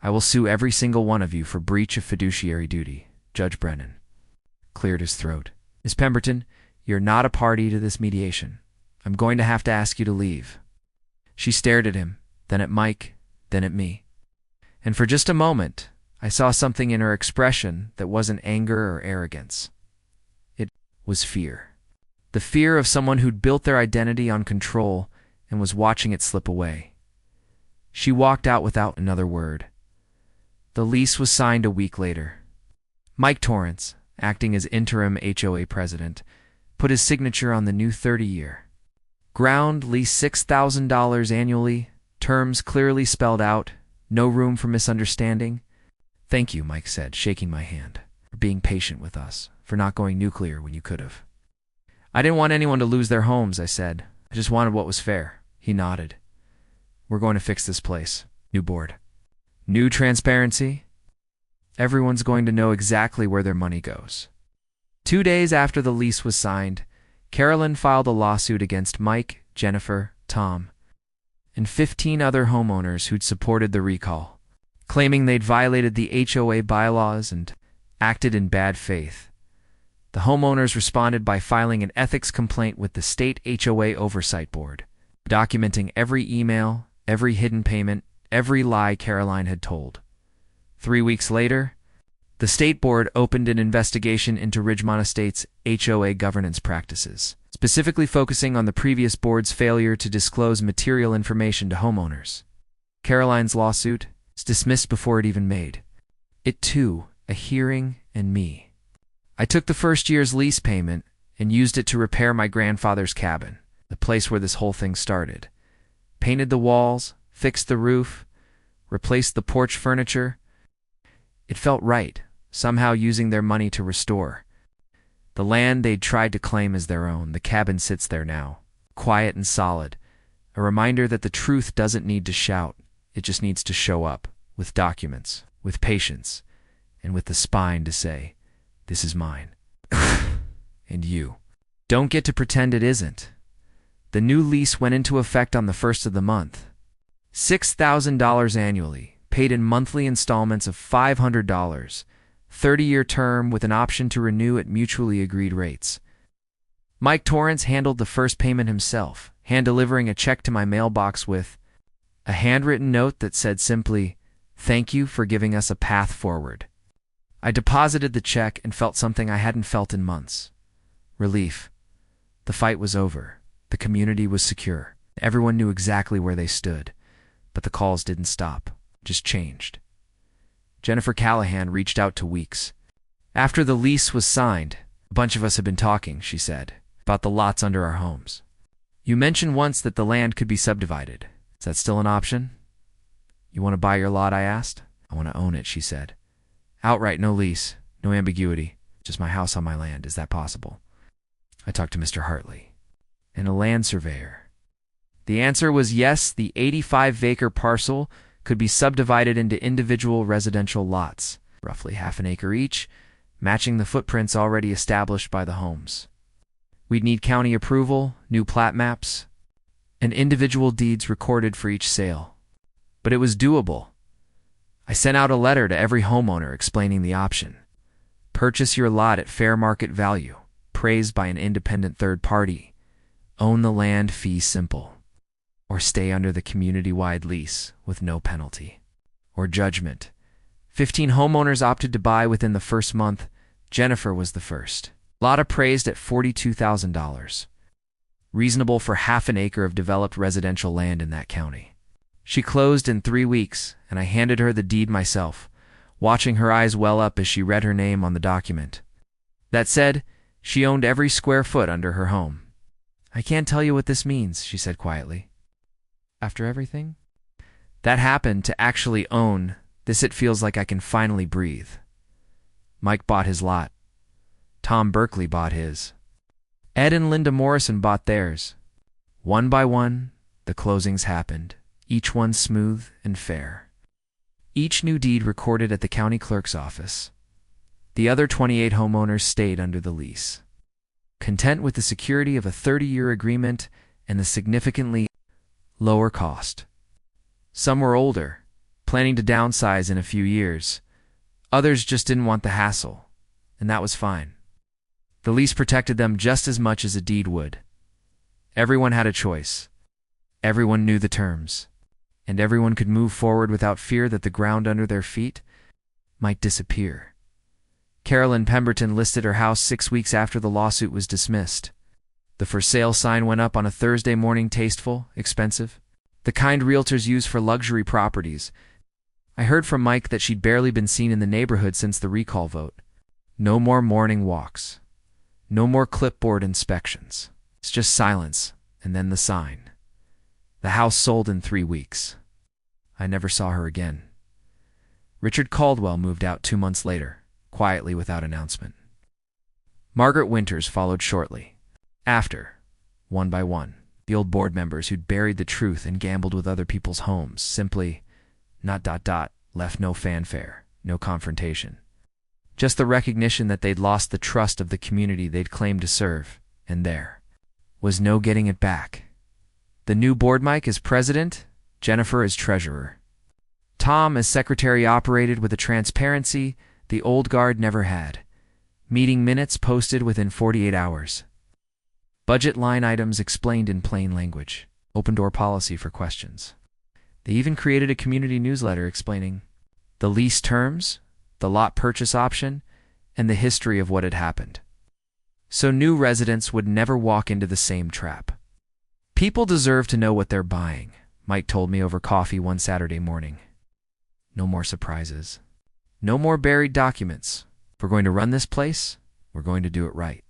I will sue every single one of you for breach of fiduciary duty." Judge Brennan cleared his throat. "Miss Pemberton, you're not a party to this mediation. I'm going to have to ask you to leave." She stared at him, then at Mike, then at me. And for just a moment, I saw something in her expression that wasn't anger or arrogance. It was fear. The fear of someone who'd built their identity on control and was watching it slip away. She walked out without another word. The lease was signed a week later. Mike Torrance, acting as interim HOA president, put his signature on the new 30-year. Ground lease $6,000 annually, terms clearly spelled out, no room for misunderstanding. "Thank you," Mike said, shaking my hand, "for being patient with us, for not going nuclear when you could have." "I didn't want anyone to lose their homes," I said. "I just wanted what was fair." He nodded. "We're going to fix this place. New board. New transparency. Everyone's going to know exactly where their money goes." 2 days after the lease was signed, Carolyn filed a lawsuit against Mike, Jennifer, Tom, and 15 other homeowners who'd supported the recall, claiming they'd violated the HOA bylaws and acted in bad faith. The homeowners responded by filing an ethics complaint with the state HOA Oversight Board, documenting every email, every hidden payment, every lie Caroline had told. 3 weeks later, the state board opened an investigation into Ridgemont Estate's HOA governance practices, specifically focusing on the previous board's failure to disclose material information to homeowners. Caroline's lawsuit was dismissed before it even made it to a hearing and me. I took the first year's lease payment and used it to repair my grandfather's cabin, the place where this whole thing started. Painted the walls, fixed the roof, replaced the porch furniture. It felt right, somehow using their money to restore the land they'd tried to claim as their own. The cabin sits there now, quiet and solid, a reminder that the truth doesn't need to shout, it just needs to show up, with documents, with patience, and with the spine to say, "This is mine." And you don't get to pretend it isn't. The new lease went into effect on the 1st of the month. $6,000 annually, paid in monthly installments of $500, 30-year term with an option to renew at mutually agreed rates. Mike Torrance handled the first payment himself, hand-delivering a check to my mailbox with a handwritten note that said simply, "Thank you for giving us a path forward." I deposited the check and felt something I hadn't felt in months. Relief. The fight was over. The community was secure. Everyone knew exactly where they stood. But the calls didn't stop, just changed. Jennifer Callahan reached out to Weeks. After the lease was signed, "A bunch of us have been talking," she said, "about the lots under our homes. You mentioned once that the land could be subdivided. Is that still an option?" "You want to buy your lot?" I asked. "I want to own it," she said. "Outright, no lease, no ambiguity, just my house on my land. Is that possible?" I talked to Mr. Hartley and a land surveyor. The answer was yes, the 85-acre parcel could be subdivided into individual residential lots, roughly half an acre each, matching the footprints already established by the homes. We'd need county approval, new plat maps, and individual deeds recorded for each sale. But it was doable. I sent out a letter to every homeowner explaining the option. Purchase your lot at fair market value, praised by an independent third party. Own the land fee simple. Or stay under the community-wide lease with no penalty or judgment. 15 homeowners opted to buy within the first month. Jennifer was the first. Lot appraised at $42,000. Reasonable for half an acre of developed residential land in that county. She closed in 3 weeks, and I handed her the deed myself, watching her eyes well up as she read her name on the document. That said, she owned every square foot under her home. I can't tell you what this means, she said quietly. After everything that happened, to actually own this, it feels like I can finally breathe. Mike bought his lot. Tom Berkeley bought his. Ed and Linda Morrison bought theirs. One by one, the closings happened, each one smooth and fair. Each new deed recorded at the county clerk's office. The other 28 homeowners stayed under the lease, content with the security of a 30-year agreement and the significantly lower cost. Some were older, planning to downsize in a few years. Others just didn't want the hassle, and that was fine. The lease protected them just as much as a deed would. Everyone had a choice. Everyone knew the terms, and everyone could move forward without fear that the ground under their feet might disappear. Carolyn Pemberton listed her house 6 weeks after the lawsuit was dismissed. The for sale sign went up on a Thursday morning, tasteful, expensive, the kind realtors use for luxury properties. I heard from Mike that she'd barely been seen in the neighborhood since the recall vote. No more morning walks. No more clipboard inspections. It's just silence, and then the sign. The house sold in 3 weeks. I never saw her again. Richard Caldwell moved out 2 months later, quietly without announcement. Margaret Winters followed shortly. After, one by one, the old board members who'd buried the truth and gambled with other people's homes simply, left no fanfare, no confrontation. Just the recognition that they'd lost the trust of the community they'd claimed to serve, and there was no getting it back. The new board, Mike as president, Jennifer as treasurer. Tom as secretary, operated with a transparency the old guard never had. Meeting minutes posted within 48 hours. Budget line items explained in plain language. Open door policy for questions. They even created a community newsletter explaining the lease terms, the lot purchase option, and the history of what had happened. So new residents would never walk into the same trap. People deserve to know what they're buying, Mike told me over coffee one Saturday morning. No more surprises. No more buried documents. If we're going to run this place, we're going to do it right.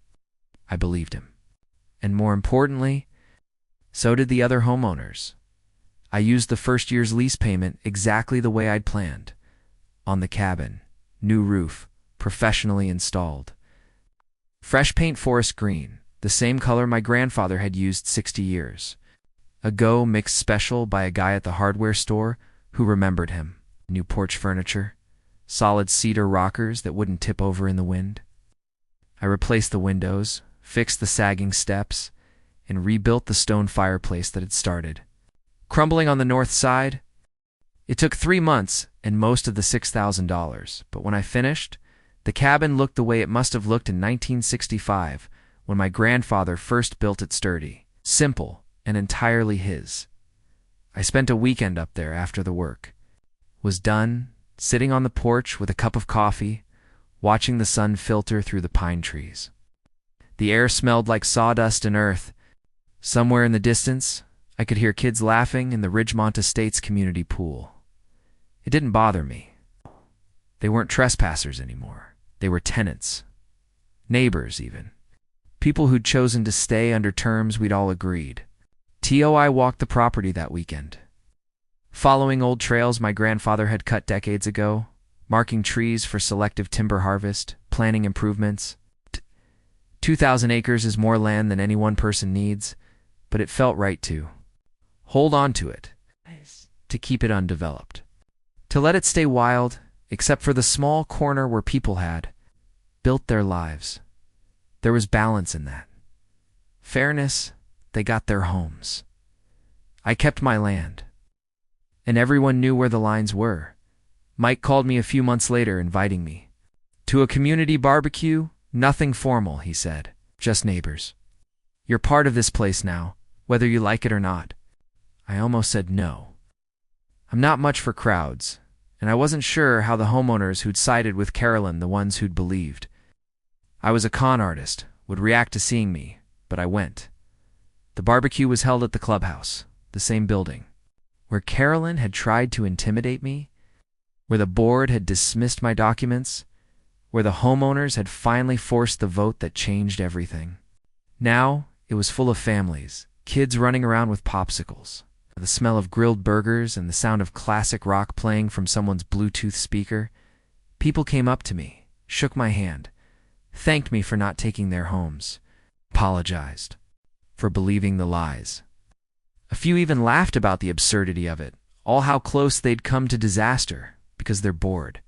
I believed him. And more importantly, so did the other homeowners. I used the first year's lease payment exactly the way I'd planned. On the cabin, new roof, professionally installed. Fresh paint, forest green, the same color my grandfather had used 60 years ago, mixed special by a guy at the hardware store who remembered him. New porch furniture, solid cedar rockers that wouldn't tip over in the wind. I replaced the windows, fixed the sagging steps, and rebuilt the stone fireplace that had started crumbling on the north side. It took 3 months and most of the $6,000, but when I finished, the cabin looked the way it must have looked in 1965 when my grandfather first built it, sturdy, simple, and entirely his. I spent a weekend up there after the work was done, sitting on the porch with a cup of coffee, watching the sun filter through the pine trees. The air smelled like sawdust and earth. Somewhere in the distance, I could hear kids laughing in the Ridgemont Estates community pool. It didn't bother me. They weren't trespassers anymore. They were tenants. Neighbors, even. People who'd chosen to stay under terms we'd all agreed. TOI walked the property that weekend, following old trails my grandfather had cut decades ago, marking trees for selective timber harvest, planning improvements. 2,000 acres is more land than any one person needs, but it felt right to hold on to it, to keep it undeveloped, to let it stay wild, except for the small corner where people had built their lives. There was balance in that. fairness, they got their homes. I kept my land. And everyone knew where the lines were. Mike called me a few months later, inviting me to a community barbecue. Nothing formal, he said, just neighbors. You're part of this place now, whether you like it or not. I almost said no. I'm not much for crowds, and I wasn't sure how the homeowners who'd sided with Carolyn, the ones who'd believed I was a con artist, would react to seeing me, but I went. The barbecue was held at the clubhouse, the same building, where Carolyn had tried to intimidate me, where the board had dismissed my documents, where the homeowners had finally forced the vote that changed everything. Now, it was full of families, kids running around with popsicles, the smell of grilled burgers and the sound of classic rock playing from someone's Bluetooth speaker. People came up to me, shook my hand, thanked me for not taking their homes, apologized for believing the lies. A few even laughed about the absurdity of it, all how close they'd come to disaster because they're bored.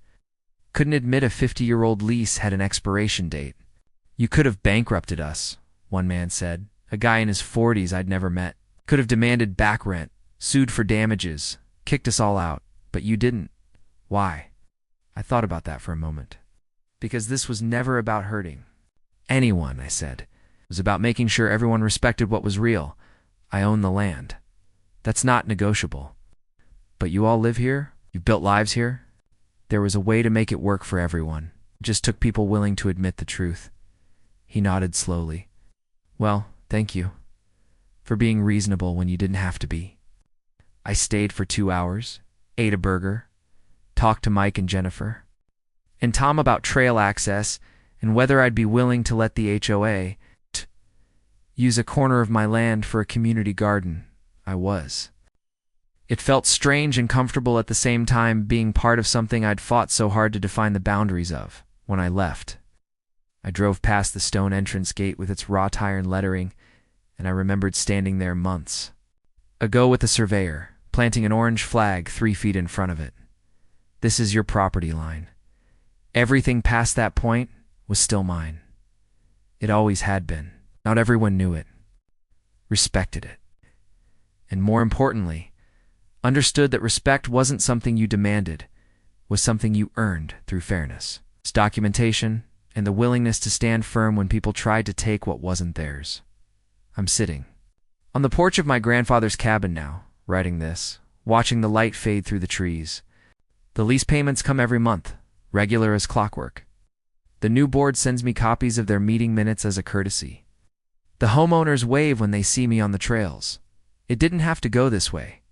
Couldn't admit a 50-year-old lease had an expiration date. You could have bankrupted us, one man said. A guy in his 40s I'd never met. Could have demanded back rent, sued for damages, kicked us all out, but you didn't. Why? I thought about that for a moment. Because this was never about hurting anyone, I said. It was about making sure everyone respected what was real. I own the land. That's not negotiable. But you all live here? You've built lives here? There was a way to make it work for everyone. It just took people willing to admit the truth. He nodded slowly. Well, thank you for being reasonable when you didn't have to be. I stayed for 2 hours, ate a burger, talked to Mike and Jennifer, and Tom about trail access and whether I'd be willing to let the HOA use a corner of my land for a community garden. I was. It felt strange and comfortable at the same time, being part of something I'd fought so hard to define the boundaries of. When I left, I drove past the stone entrance gate with its wrought iron lettering, and I remembered standing there months ago with a surveyor, planting an orange flag 3 feet in front of it. This is your property line. Everything past that point was still mine. It always had been. Not everyone knew it, respected it, and more importantly, understood that respect wasn't something you demanded, was something you earned through fairness, its documentation, and the willingness to stand firm when people tried to take what wasn't theirs. I'm sitting on the porch of my grandfather's cabin now, writing this, watching the light fade through the trees. The lease payments come every month, regular as clockwork. The new board sends me copies of their meeting minutes as a courtesy. The homeowners wave when they see me on the trails. It didn't have to go this way.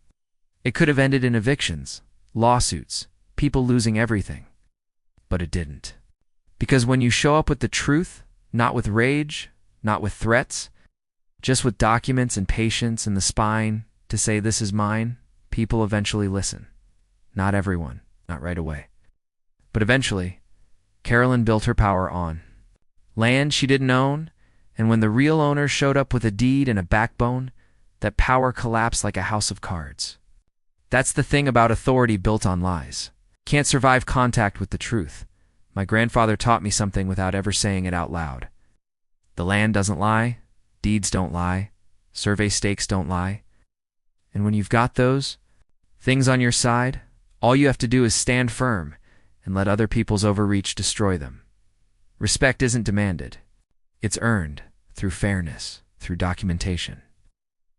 It could have ended in evictions, lawsuits, people losing everything. But it didn't. Because when you show up with the truth, not with rage, not with threats, just with documents and patience and the spine to say this is mine, people eventually listen. Not everyone, not right away. But eventually, Carolyn built her power on land she didn't own, and when the real owner showed up with a deed and a backbone, that power collapsed like a house of cards. That's the thing about authority built on lies. Can't survive contact with the truth. My grandfather taught me something without ever saying it out loud. The land doesn't lie, deeds don't lie, survey stakes don't lie. And when you've got those things on your side, all you have to do is stand firm and let other people's overreach destroy them. Respect isn't demanded. It's earned through fairness, through documentation,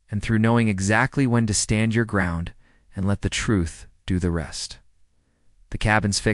and through knowing exactly when to stand your ground and let the truth do the rest. The cabin's fixed.